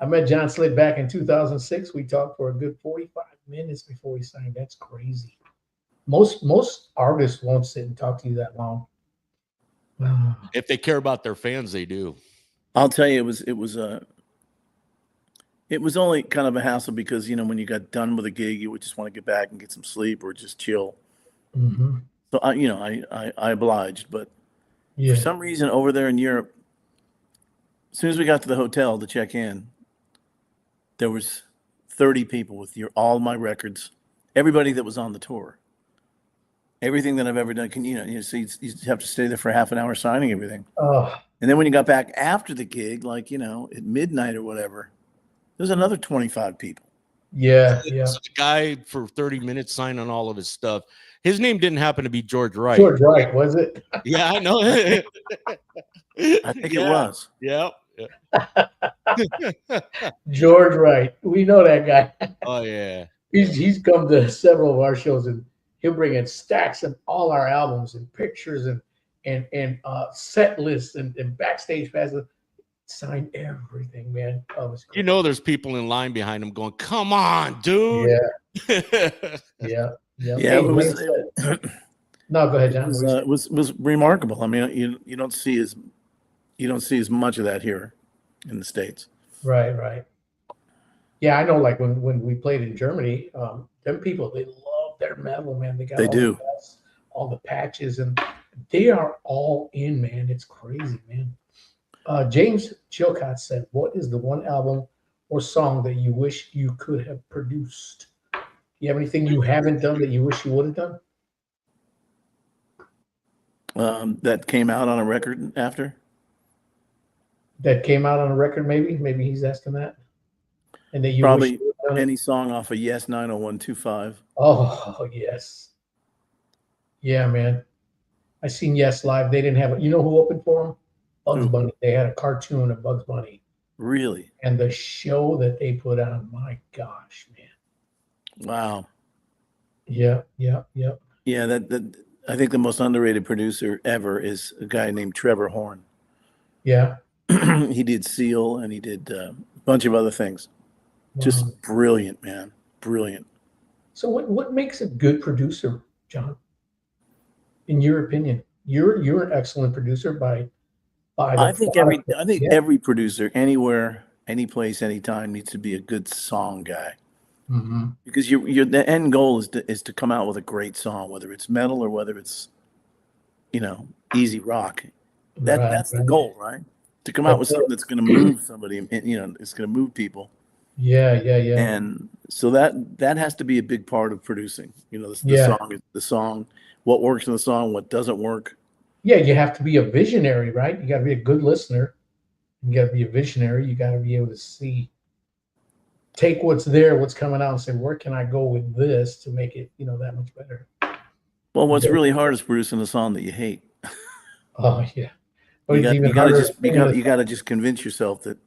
I met John Slade back in 2006. We talked for a good 45 minutes before we signed. That's crazy. Most artists won't sit and talk to you that long. If they care about their fans, they do. I'll tell you, it was only kind of a hassle because, you know, when you got done with a gig, you would just want to get back and get some sleep or just chill. Mm-hmm. So I obliged, but Yeah. for some reason over there in Europe, as soon as we got to the hotel to check in, there was 30 people with all my records, everybody that was on the tour, everything that I've ever done. So you have to stay there for half an hour signing everything. Oh, And then when you got back after the gig, like, you know, at midnight or whatever, there's another 25 people. yeah. So the guy for 30 minutes signing all of his stuff. His name didn't happen to be George Wright. George Wright, was it? Yeah, I know. I think it was. Yeah. George Wright. We know that guy. Oh yeah. He's come to several of our shows and he'll bring in stacks of all our albums and pictures and set lists and backstage passes. Sign everything, man. Oh, it's great. You know, there's people in line behind him going, "Come on, dude." Yeah, yeah. Yeah, Hey, it was. no, go ahead, John. It was remarkable. I mean, you don't see as much of that here in the States. Right. Yeah, I know. Like when we played in Germany, them people, they love their metal, man. They do. All the patches, and they are all in, man. It's crazy, man. James Chilcott said, "What is the one album or song that you wish you could have produced? You have anything you haven't done that you wish you would have done? That came out on a record after. That came out on a record, maybe he's asking that, and that you Probably wish you would have done? any song off of Yes 90125. Oh yes, Yeah, man. I seen Yes Live. They didn't have it. You know who opened for them? Bugs Who? Bunny. They had a cartoon of Bugs Bunny. Really? And the show that they put on, my gosh, man. Wow. Yeah. Yeah, that I think the most underrated producer ever is a guy named Trevor Horn. Yeah. He did Seal and he did a bunch of other things. Wow. Just brilliant, man. Brilliant. So what makes a good producer, John? In your opinion, you're an excellent producer by I think every producer anywhere, any place, anytime needs to be a good song guy. Mm-hmm. Because the end goal is to come out with a great song, whether it's metal or whether it's, easy rock. That's the goal, right? To come out with something that's going to move somebody, it's going to move people. Yeah. And so that has to be a big part of producing. The song, what works in the song, what doesn't work. Yeah, you have to be a visionary, right? You got to be a good listener. You got to be a visionary. You got to be able to take what's there, what's coming out, and say, where can I go with this to make it, that much better? Well, what's really hard is producing a song that you hate. Oh yeah. You got to just convince yourself that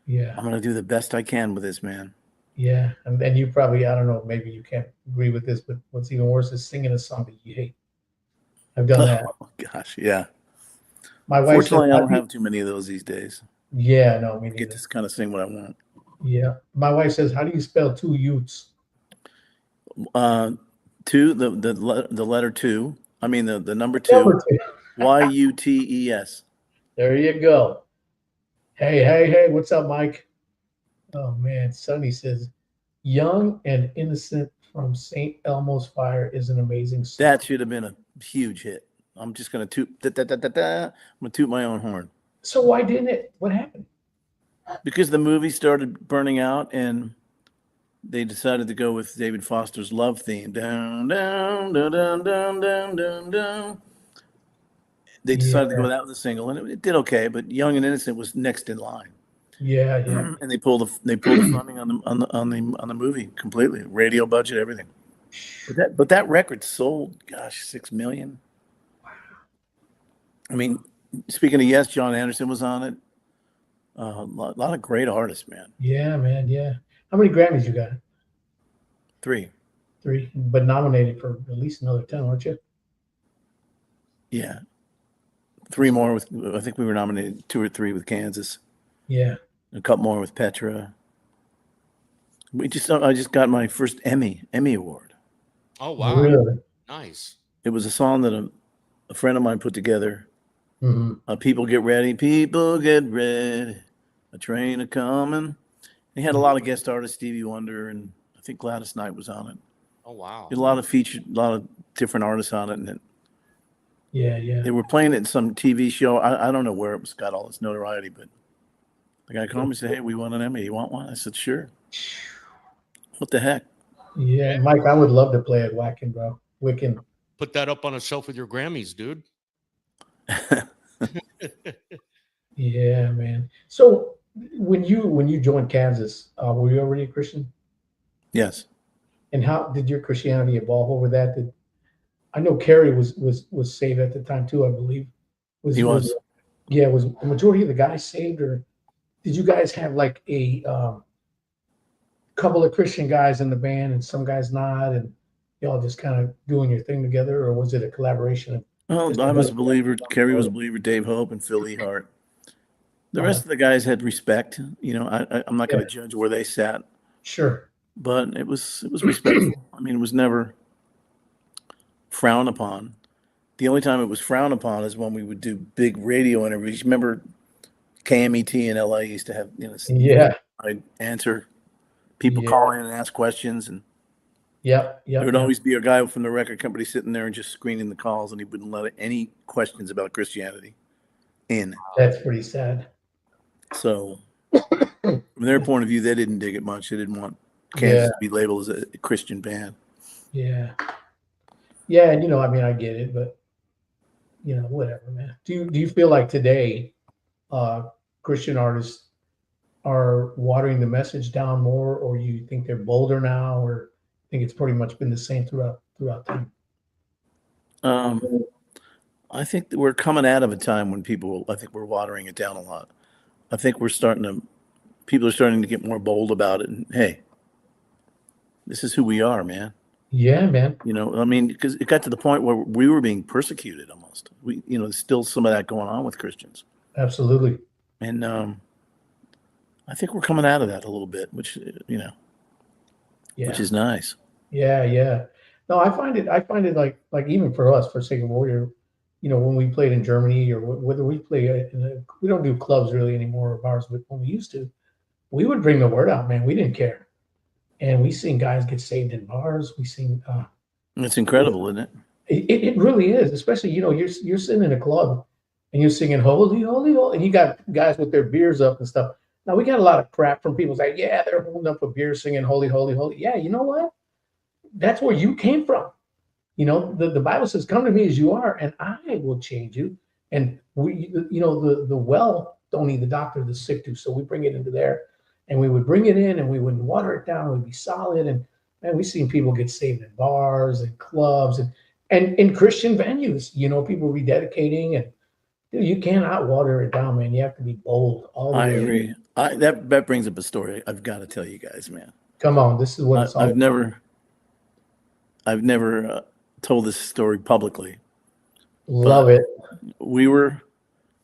yeah, I'm going to do the best I can with this, man. Yeah, and you probably, I don't know, maybe you can't agree with this, but what's even worse is singing a song that you hate. I've done that. Oh gosh, yeah. My wife Fortunately, I don't have too many of those these days. Yeah, no, me I get to kind of sing what I want. Yeah, my wife says, "How do you spell two Utes?" Two, the letter two. I mean the number two. Yutes. There you go. Hey, what's up, Mike? Oh man, Sonny says, "Young and Innocent" from St. Elmo's Fire is an amazing song. That should have been a huge hit. I'm just gonna toot. I'm gonna toot my own horn. So why didn't it? What happened? Because the movie started burning out, and they decided to go with David Foster's Love theme. Down, down, down, down, down, down, down, down. They decided to go with that with a single, and it did okay. But Young and Innocent was next in line. Yeah. And they pulled the funding on the movie completely, radio budget, everything. But that record sold, 6 million. I mean, speaking of Yes, John Anderson was on it. A lot of great artists, man. Yeah, man. Yeah. How many Grammys you got? 3. 3, but nominated for at least another 10, weren't you? Yeah. 3 more with. I think we were nominated 2 or 3 with Kansas. Yeah. A couple more with Petra. I just got my first Emmy Award. Oh wow! Really? Nice. It was a song that a friend of mine put together. Mm-hmm. People get ready, a train a coming. He had a lot of guest artists, Stevie Wonder, and I think Gladys Knight was on it. Oh wow! A lot of different artists on it, and yeah. They were playing it in some TV show. I don't know where it was got all this notoriety, but the guy called me and said, "Hey, we won an Emmy. You want one?" I said, "Sure." What the heck? Yeah, Mike, I would love to play at Wacken, bro. Wicken. Put that up on a shelf with your Grammys, dude. Yeah, man. So when you joined Kansas, were you already a Christian? Yes. And how did your Christianity evolve over that? I know Kerry was saved at the time too, I believe. He was. Yeah, was the majority of the guys saved, or did you guys have like a couple of Christian guys in the band and some guys not, and y'all just kind of doing your thing together, or was it a collaboration? Well, I was a believer. Kerry was a believer. Dave Hope and Phil Ehart. The rest of the guys had respect. I'm not going to judge where they sat. Sure. But it was respectful. I mean, it was never frowned upon. The only time it was frowned upon is when we would do big radio interviews. Remember KMET in LA used to have, I'd answer people call in and ask questions, and there would always be a guy from the record company sitting there and just screening the calls, and he wouldn't let any questions about Christianity in. That's pretty sad. So from their point of view, they didn't dig it much. They didn't want Kansas to be labeled as a Christian band. Yeah. Yeah, and I mean, I get it, but whatever, man. Do you feel like today Christian artists are watering the message down more, or you think they're bolder now, or think it's pretty much been the same throughout time? I think that we're coming out of a time when I think we're watering it down a lot. I think people are starting to get more bold about it. And hey, this is who we are, man. Yeah, man. I mean, because it got to the point where we were being persecuted almost. There's still some of that going on with Christians. Absolutely. And I think we're coming out of that a little bit, which is nice. Yeah, yeah. No, I find it like even for us, for Sacred Warrior, when we played in Germany or whether we play we don't do clubs really anymore or bars, but when we used to, we would bring the word out, man. We didn't care. And we seen guys get saved in bars. We seen it's incredible, isn't it? It really is, especially you're sitting in a club and you're singing holy, holy, holy, and you got guys with their beers up and stuff. Now we got a lot of crap from people like, yeah, they're holding up a beer singing holy, holy, holy. Yeah, you know what? That's where you came from. The Bible says, come to me as you are, and I will change you. And the well don't need the doctor, the sick do. So we bring it into there, and we would bring it in, and we wouldn't water it down. It would be solid. And man, we've seen people get saved in bars and clubs and in Christian venues. People rededicating, and dude, you cannot water it down, man. You have to be bold. I agree. That brings up a story I've got to tell you guys, man. Come on, this is what it's all about. I've never told this story publicly. Love it. We were,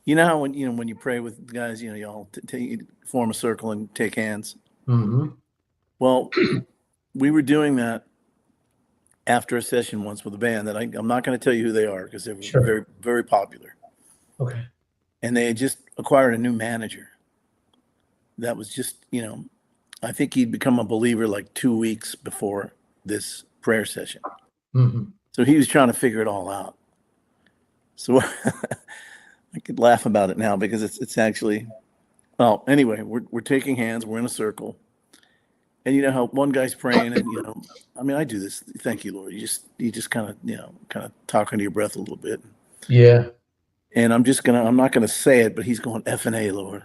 how when you pray with guys, you all form a circle and take hands. Mm-hmm. Well, we were doing that after a session once with a band that I'm not going to tell you who they are because they were very, very popular. Okay. And they had just acquired a new manager. That was just, I think he'd become a believer like 2 weeks before this prayer session. Mm-hmm. So he was trying to figure it all out. So I could laugh about it now because it's actually, well, anyway, we're taking hands, we're in a circle. And you know how one guy's praying and, I do this. Thank you, Lord. You just kind of talk under your breath a little bit. Yeah. And I'm not going to say it, but he's going F and A, Lord.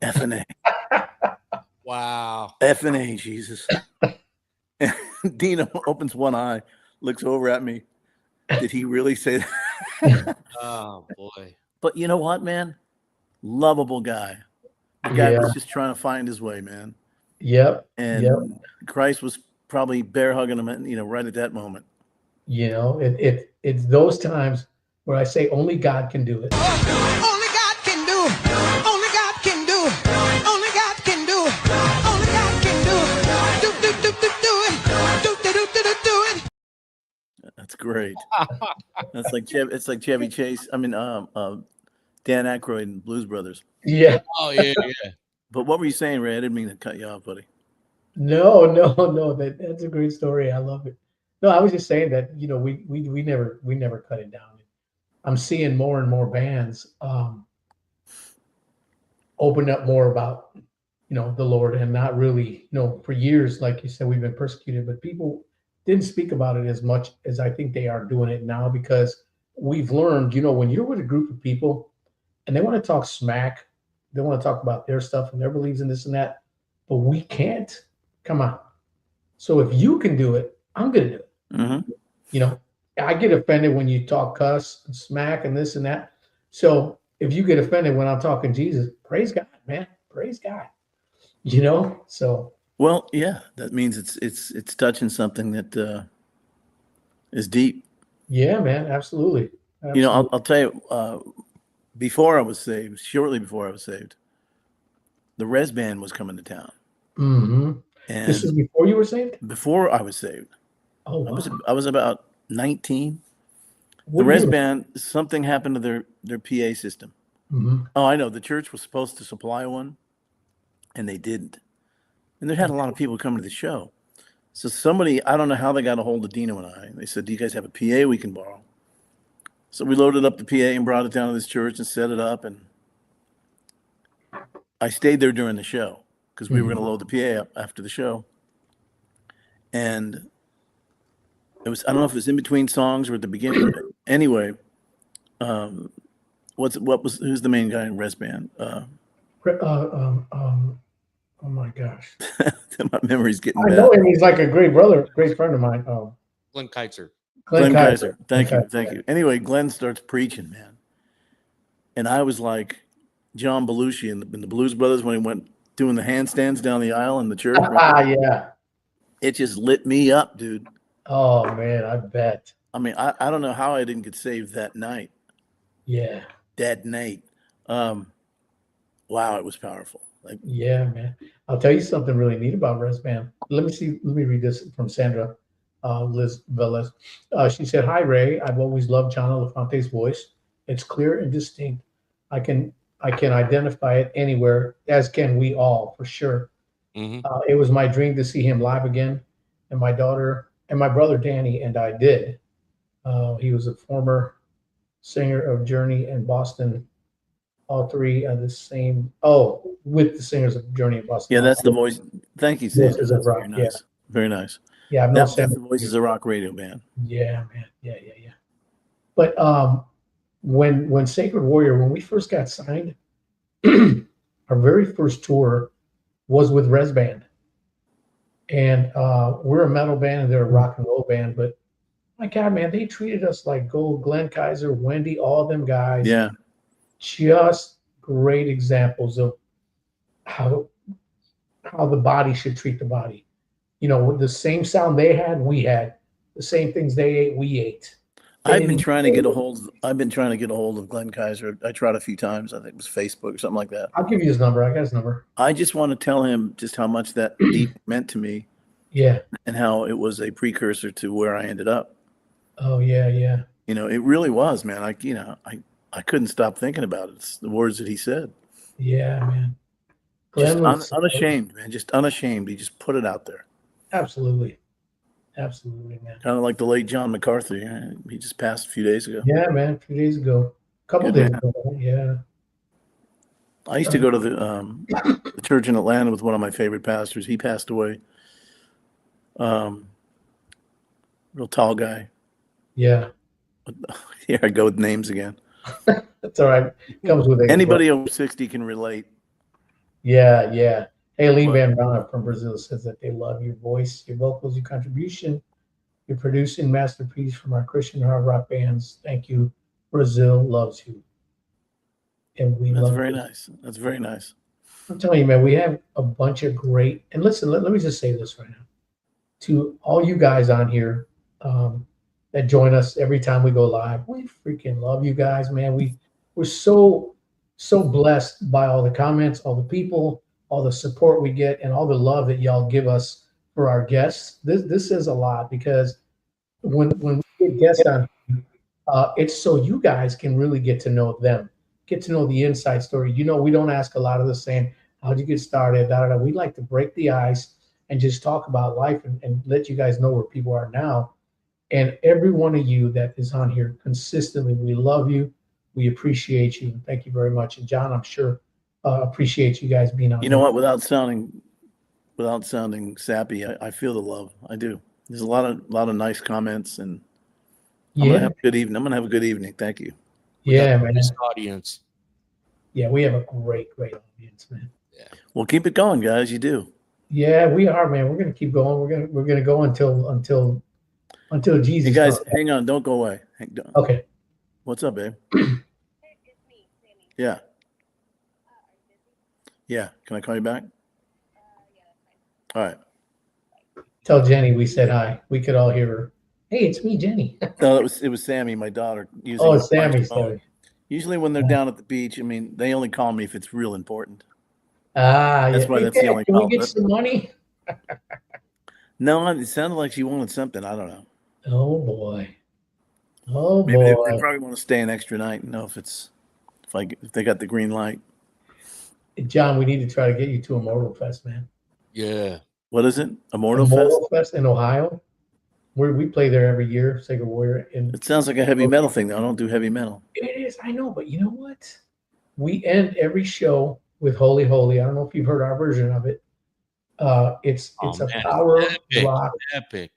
F and A. Wow. F and A, Jesus. And Dina opens one eye, looks over at me. Did he really say that? Oh, boy. But you know what, man? Lovable guy. The guy was just trying to find his way, man. Yep. And Christ was probably bear hugging him, right at that moment. It's those times where I say only God can do it. Only God can do. Only God can do. Only God can do. Only God can do. Do it. Do it. That's great. That's like it's like Chevy Chase. Dan Aykroyd and Blues Brothers. Yeah. Oh yeah. But what were you saying, Ray? I didn't mean to cut you off, buddy. No. That's a great story. I love it. No, I was just saying that we never cut it down. I'm seeing more and more bands open up more about the Lord and not really for years, like you said, we've been persecuted, but people didn't speak about it as much as I think they are doing it now because we've learned, when you're with a group of people and they want to talk smack, they want to talk about their stuff and their beliefs and this and that, but we can't. Come on. So if you can do it, I'm going to do it. Mm-hmm. I get offended when you talk cuss and smack and this and that. So if you get offended when I'm talking Jesus, praise God, man. Praise God. So. Well, yeah, that means it's touching something that is deep. Yeah, man, absolutely. I'll tell you, before I was saved, shortly before I was saved, the Res Band was coming to town. Mm-hmm. And this is before you were saved? Before I was saved. Oh, wow. I was about 19. What the Res Band, something happened to their PA system. Mm-hmm. Oh, I know. The church was supposed to supply one, and they didn't. And they had a lot of people coming to the show. So somebody, I don't know how they got a hold of Dino and I. They said, do you guys have a PA we can borrow? So we loaded up the PA and brought it down to this church and set it up. And I stayed there during the show because we were going to load the PA up after the show. And it was, I don't know if it was in between songs or at the beginning. But anyway, who's the main guy in Res Band? Oh my gosh. My memory's getting I bad. know him. He's like a great brother, great friend of mine. Glenn Keitzer. Glenn Kaiser. Thank you. Anyway, Glenn starts preaching, man. And I was like John Belushi in the Blues Brothers when he went doing the handstands down the aisle in the church. Yeah. It just lit me up, dude. Oh, man, I bet. I mean, I don't know how I didn't get saved that night. Yeah. That night. Wow, it was powerful. Like, yeah, man. I'll tell you something really neat about Res Band. Let me read this from Sandra Liz Velez. She said, "Hi, Ray. I've always loved John Elefante's voice. It's clear and distinct. I can identify it anywhere, as can we all, for sure. It was my dream to see him live again, and my daughter and my brother Danny and I did. He was a former singer of Journey and Boston. All three are the same. Oh, with the singers of Journey and Boston. Yeah, that's the voice. Thank you, Sam. Voices of Rock. Very nice. Yeah. Very nice. Yeah, I've that's the Voices of Rock radio band. Yeah, man. Yeah. But when Sacred Warrior, when we first got signed, our very first tour was with Res Band. And we're a metal band and they're a rock and roll band, but my God, man, they treated us like gold. Glenn Kaiser, Wendy, all of them guys. Yeah. Just great examples of how the body should treat the body. You know, the same sound they had, we had. The same things they ate, we ate. I've been trying to get a hold of Glenn Kaiser. I tried a few times. I think it was Facebook or something like that. I'll give you his number. I got his number. I just want to tell him just how much that deep meant to me. Yeah. And how it was a precursor to where I ended up. Oh yeah. You know, it really was, man. I couldn't stop thinking about it. It's the words that he said. Yeah, man. Glenn just unashamed, man. Just unashamed. He just put it out there. Absolutely, man. Kind of like the late John McCarthy. He just passed a few days ago. Yeah, man. A few days ago. A couple days ago. Yeah. I used to go to the church in Atlanta with one of my favorite pastors. He passed away. Real tall guy. Yeah. Here I go with names again. That's all right. Comes with anybody over 60 can relate. Yeah. Hey, Lee Van Rana from Brazil says that they love your voice, your vocals, your contribution, your producing masterpiece from our Christian hard rock bands. Thank you. Brazil loves you. And we love very you. Nice. That's very nice. I'm telling you, man, we have a bunch of great, and listen, let me just say this right now. To all you guys on here that join us every time we go live, we freaking love you guys, man. We're so blessed by all the comments, all the people, all the support we get, and all the love that y'all give us for our guests. This is a lot, because when we get guests on, it's so you guys can really get to know them, get to know the inside story. You know, we don't ask a lot of the same, how'd you get started? We like to break the ice and just talk about life and let you guys know where people are now. And every one of you that is on here consistently, we love you. We appreciate you. Thank you very much. And John, I'm sure appreciate you guys being on. You know what? Without sounding sappy, I feel the love. I do. There's a lot of nice comments, and I'm gonna have a good evening. I'm gonna have a good evening. Thank you. Yeah, man. Audience. Yeah, we have a great audience, man. Yeah. Well, keep it going, guys. You do. Yeah, we are, man. We're gonna keep going. We're gonna go until Jesus. Hey guys, hang on. Don't go away. Okay. What's up, babe? Yeah. Yeah. Can I call you back? All right. Tell Jenny we said hi. We could all hear her. Hey, it's me, Jenny. No, it was Sammy, my daughter. Oh, it's Sammy. Usually when they're down at the beach, I mean, they only call me if it's real important. That's why that's the only call. Can call. we get some money? No, it sounded like she wanted something. I don't know. Oh boy. Maybe they probably want to stay an extra night and know if they got the green light. John, we need to try to get you to Immortal Fest, man. Yeah. What is it? Immortal Fest in Ohio. We play there every year, Sacred Warrior. It sounds like a heavy metal thing, though. I don't do heavy metal. It is, I know, but you know what? We end every show with Holy Holy. I don't know if you've heard our version of it. It's a power rock epic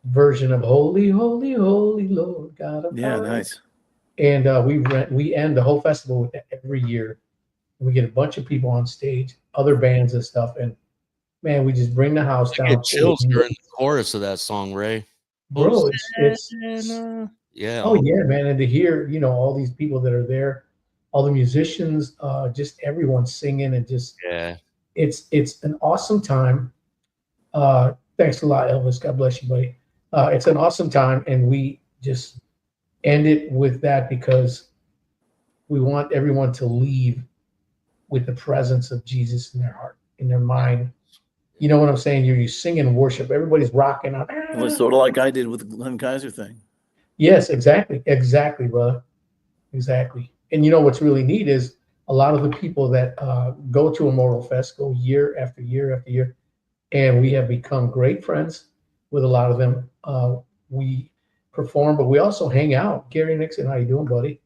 version of Holy, Holy, Holy Lord God of Yeah, power. nice. And we end the whole festival with that every year. We get a bunch of people on stage, other bands and stuff, and man, we just bring the house down. I get chills during the chorus of that song, Ray. bro, it's yeah. oh yeah, man. And to hear, all these people that are there, all the musicians, just everyone singing and just Yeah. it's an awesome time. Thanks a lot, Elvis. God bless you, buddy. It's an awesome time, and we just end it with that because we want everyone to leave with the presence of Jesus in their heart, in their mind. You know what I'm saying? You sing and worship. Everybody's rocking out. Well, it's sort of like I did with the Glenn Kaiser thing. Yes, exactly, brother, exactly. And you know what's really neat is a lot of the people that go to Immortal Fest go year after year after year, and we have become great friends with a lot of them. We perform, but we also hang out. Gary Nixon, how you doing, buddy?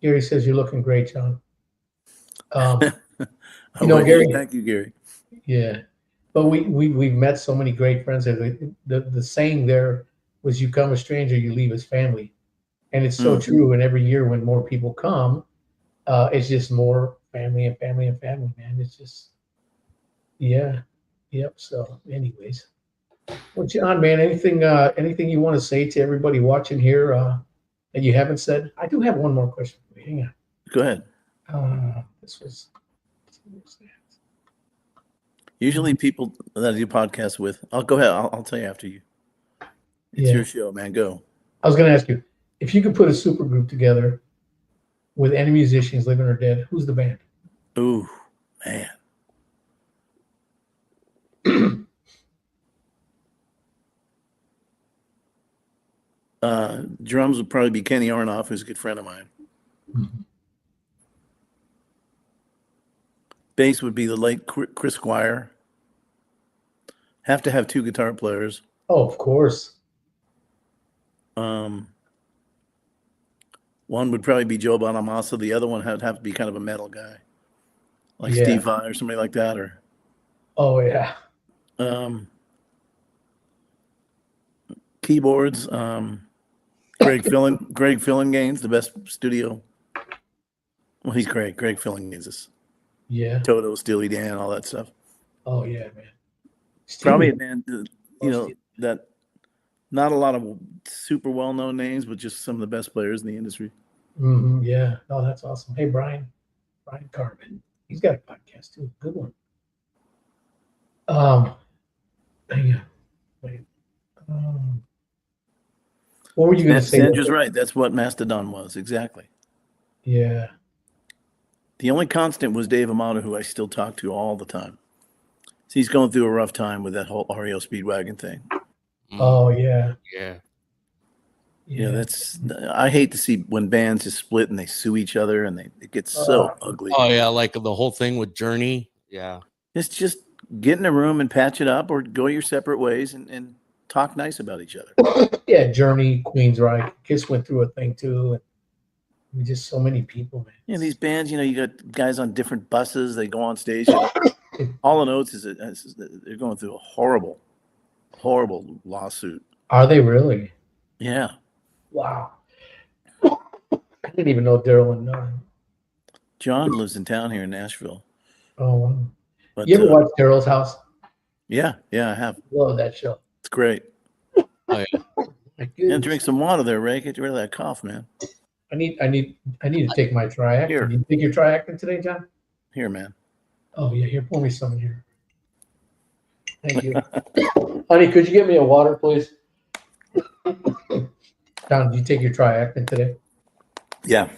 Gary says you're looking great, John. Gary. Thank you, Gary. Yeah, but we've met so many great friends. The saying there was, "You come a stranger, you leave as family," and it's so true. And every year when more people come, it's just more family and family and family, man. It's just, yeah, yep. So, anyways, well, John, man, anything you want to say to everybody watching here that you haven't said? I do have one more question for you. Hang on. Go ahead. This was. Usually people that I do podcasts with, I'll go ahead. I'll tell you after you. It's your show, man. Go. I was going to ask you, if you could put a super group together with any musicians, living or dead, who's the band? Ooh, man. Drums would probably be Kenny Arnoff, who's a good friend of mine. Mm-hmm. Bass would be the late Chris Squire. Have to have two guitar players. Oh, of course. One would probably be Joe Bonamassa. The other one would have to be kind of a metal guy, like Steve Vai or somebody like that. Or keyboards. Greg Fillinganes, the best studio. Well, he's great. Greg Fillinganes is. Yeah. Toto, Steely Dan, all that stuff. Oh yeah, man. Probably a band, that not a lot of super well-known names, but just some of the best players in the industry. Mm-hmm, yeah. Oh, that's awesome. Hey, Brian Carmen. He's got a podcast too. Good one. Hang on. Wait. What were you going to say? Sandra's right. That's what Mastedon was. Exactly. Yeah. The only constant was Dave Amato, who I still talk to all the time. So he's going through a rough time with that whole REO Speedwagon thing. Oh, yeah. Yeah. Yeah, I hate to see when bands just split and they sue each other and it gets so ugly. Oh, yeah, like the whole thing with Journey. Yeah. It's just get in a room and patch it up or go your separate ways and talk nice about each other. Yeah, Journey, Queensryche, Kiss went through a thing too. And just so many people, man. Yeah, these bands, you got guys on different buses. They go on stage. All Oates is they're going through a horrible, horrible lawsuit. Are they really? Yeah. Wow. I didn't even know Daryl and John lives in town here in Nashville. Oh, wow. But, you ever watch Daryl's House? Yeah, I have. Love that show. It's great. Oh, yeah. And drink some water there, Ray. Get rid of that cough, man. I need to take my Triactin. Here. You take your Triactin today, John? Here, man. Oh yeah, here, pour me some in here. Thank you. Honey, could you get me a water, please? John, did you take your Triactin today? Yeah.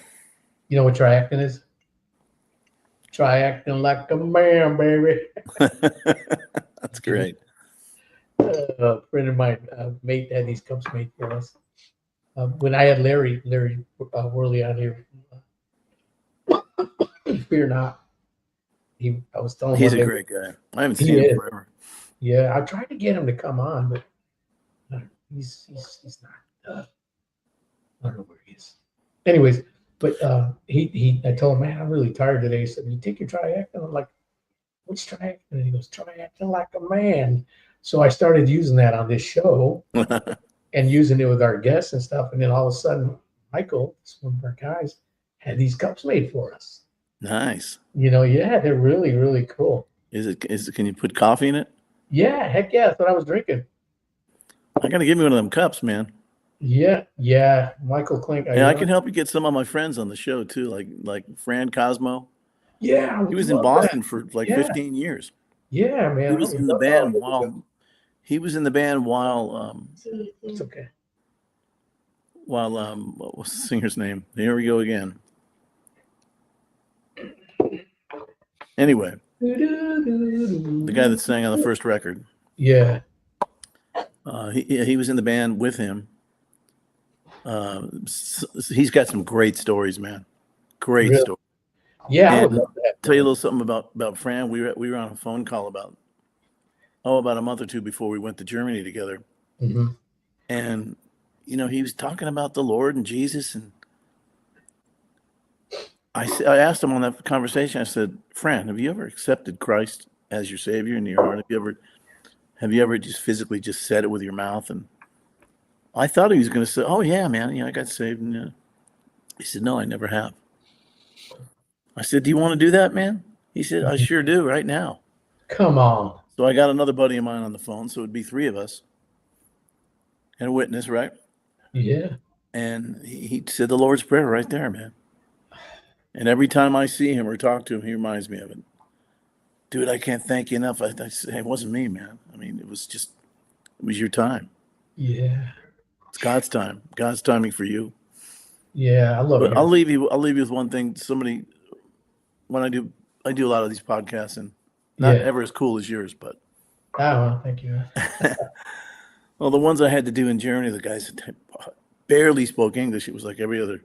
You know what Triactin is? Triactin like a man, baby. That's great. A friend of mine, mate, had these cups made for us. When I had Larry Worley on here, fear not. I was telling him he's a great guy. I haven't seen him forever. Yeah, I tried to get him to come on, but he's not. I don't know where he is. Anyways, but I told him, man, I'm really tired today. He said, you take your Triactin? I'm like, what's Triactin? And he goes, Triactin like a man. So I started using that on this show and using it with our guests and stuff. And then all of a sudden, Michael, one of our guys, had these cups made for us. Nice. Yeah, they're really, really cool. Is it? Can you put coffee in it? Yeah, heck yeah, that's what I was drinking. I got to give me one of them cups, man. Yeah. Michael Klink. And I can help you get some of my friends on the show too, like Fran Cosmo. Yeah, He was in Boston for like 15 years. Yeah, man. He was in the band while It's okay. While what was the singer's name? Here we go again. Anyway, the guy that sang on the first record. Yeah. He was in the band with him. He's got some great stories, man. Great stories. Yeah, and I would love that. Tell you a little something about Fran. We were on a phone call about a month or two before we went to Germany together. Mm-hmm. And he was talking about the Lord and Jesus, and I asked him on that conversation. I said, "Fran, have you ever accepted Christ as your Savior in your heart? Have you ever just physically just said it with your mouth?" And I thought he was going to say, "Oh yeah, man, I got saved." And he said, "No, I never have." I said, "Do you want to do that, man?" He said, "I sure do right now." Come on. So I got another buddy of mine on the phone, so it'd be three of us and a witness, right? Yeah. And he said the Lord's Prayer right there, man. And every time I see him or talk to him, he reminds me of it. Dude, I can't thank you enough. I say, it wasn't me, man. I mean, it was your time. Yeah. It's God's time. God's timing for you. Yeah, I love it. I'll leave you with one thing. Somebody, when I do a lot of these podcasts, and not ever as cool as yours, but well, thank you. well, the ones I had to do in Germany, the guys barely spoke English. It was like every other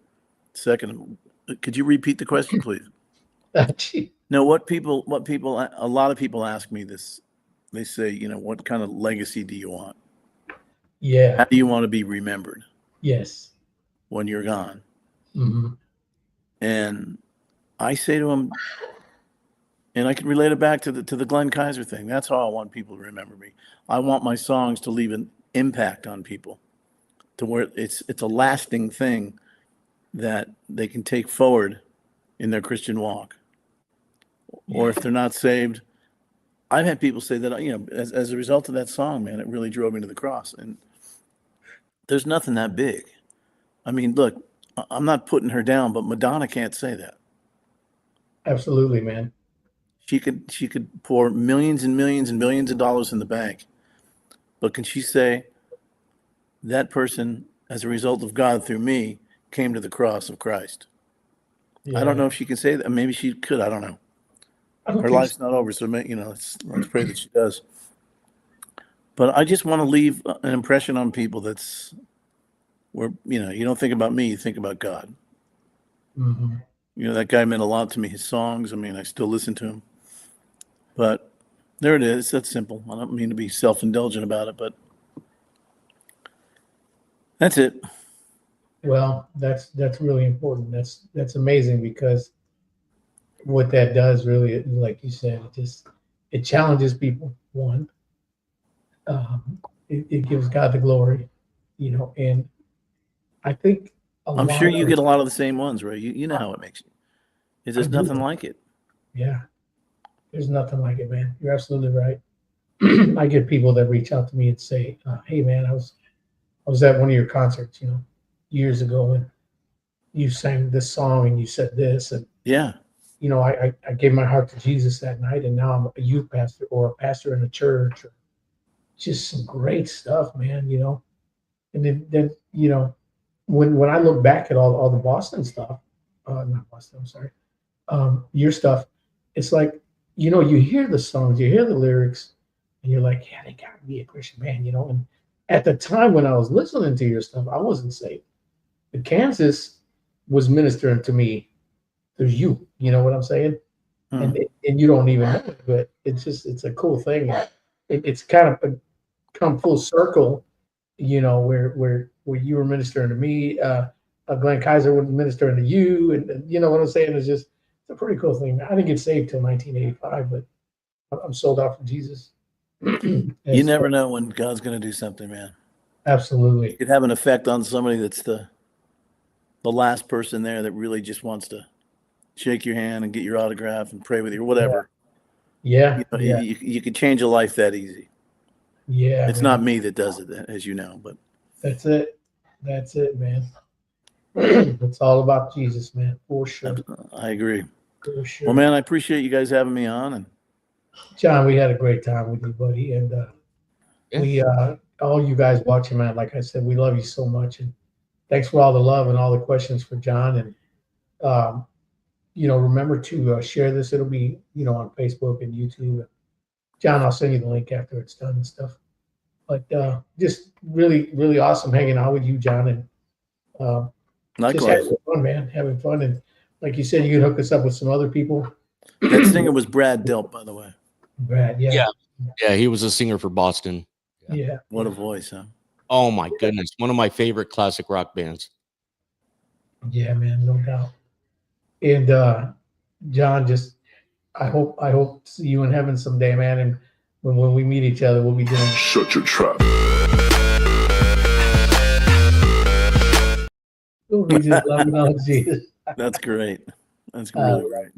second. Could you repeat the question, please? No, a lot of people ask me this. They say, what kind of legacy do you want? Yeah. How do you want to be remembered? Yes. When you're gone. Mm-hmm. And I say to them, and I can relate it back to the Glenn Kaiser thing. That's how I want people to remember me. I want my songs to leave an impact on people, to where it's a lasting thing that they can take forward in their Christian walk. Or if they're not saved, I've had people say that, as a result of that song, man, it really drove me to the cross. And there's nothing that big. I mean, look, I'm not putting her down, but Madonna can't say that. Absolutely, man. She could pour millions and millions and billions of dollars in the bank. But can she say that person, as a result of God through me, came to the cross of Christ? Yeah. I don't know if she can say that. Maybe she could. I don't know. Her life's not over, so let's pray that she does. But I just want to leave an impression on people that's where you don't think about me, you think about God. Mm-hmm. That guy meant a lot to me. His songs, I mean, I still listen to him. But there it is. That's simple. I don't mean to be self-indulgent about it, but that's it. Well, that's really important. That's amazing, because what that does really, like you said, it challenges people. One, it gives God the glory, and I think I'm sure you get a lot of the same ones, right? You know how it makes you. There's nothing like it. Yeah, there's nothing like it, man. You're absolutely right. I get people that reach out to me and say, "Hey, man, I was at one of your concerts, years ago, and you sang this song and you said this, and yeah, I gave my heart to Jesus that night, and now I'm a youth pastor or a pastor in a church." Or just some great stuff, man. And then when I look back at all the Boston stuff, not Boston, I'm sorry, your stuff, it's like, you hear the songs, you hear the lyrics, and you're like, yeah, they gotta be a Christian band, And at the time when I was listening to your stuff, I wasn't saved. But Kansas was ministering to me. There's you know what I'm saying? And you don't even know it, but it's a cool thing. It's kind of come full circle, where you were ministering to me, Glenn Kaiser was ministering to you, and you know what I'm saying? It's a pretty cool thing. I didn't get saved till 1985, but I'm sold out for Jesus. You never know when God's going to do something, man. Absolutely. It could have an effect on somebody that's the last person there that really just wants to shake your hand and get your autograph and pray with you or whatever. Yeah. You could change a life that easy. Yeah, It's man. not me that does it, as you know, but That's it. That's it, man. It's all about Jesus, man, for sure. I agree. For sure. Well, man, I appreciate you guys having me on, and John, we had a great time with you, buddy. And we all you guys watching, man, like I said, we love you so much. And thanks for all the love and all the questions for John. And remember to share this. It'll be, on Facebook and YouTube. John, I'll send you the link after it's done and stuff. But just really, really awesome hanging out with you, John. And just having fun, man. Having fun. And like you said, you can hook us up with some other people. That singer was Brad Delp, by the way. Brad, yeah. Yeah, he was a singer for Boston. Yeah. What a voice, huh? Oh my goodness. One of my favorite classic rock bands. Yeah, man, no doubt. And John, just I hope to see you in heaven someday, man. And when we meet each other, we'll be doing Shut your trap. we just love you, know, Jesus. That's great. That's really great.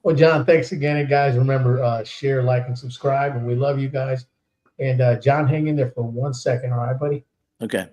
Well, John, thanks again. And guys, remember, share, like, and subscribe. And we love you guys. And John, hang in there for 1 second. All right, buddy? Okay.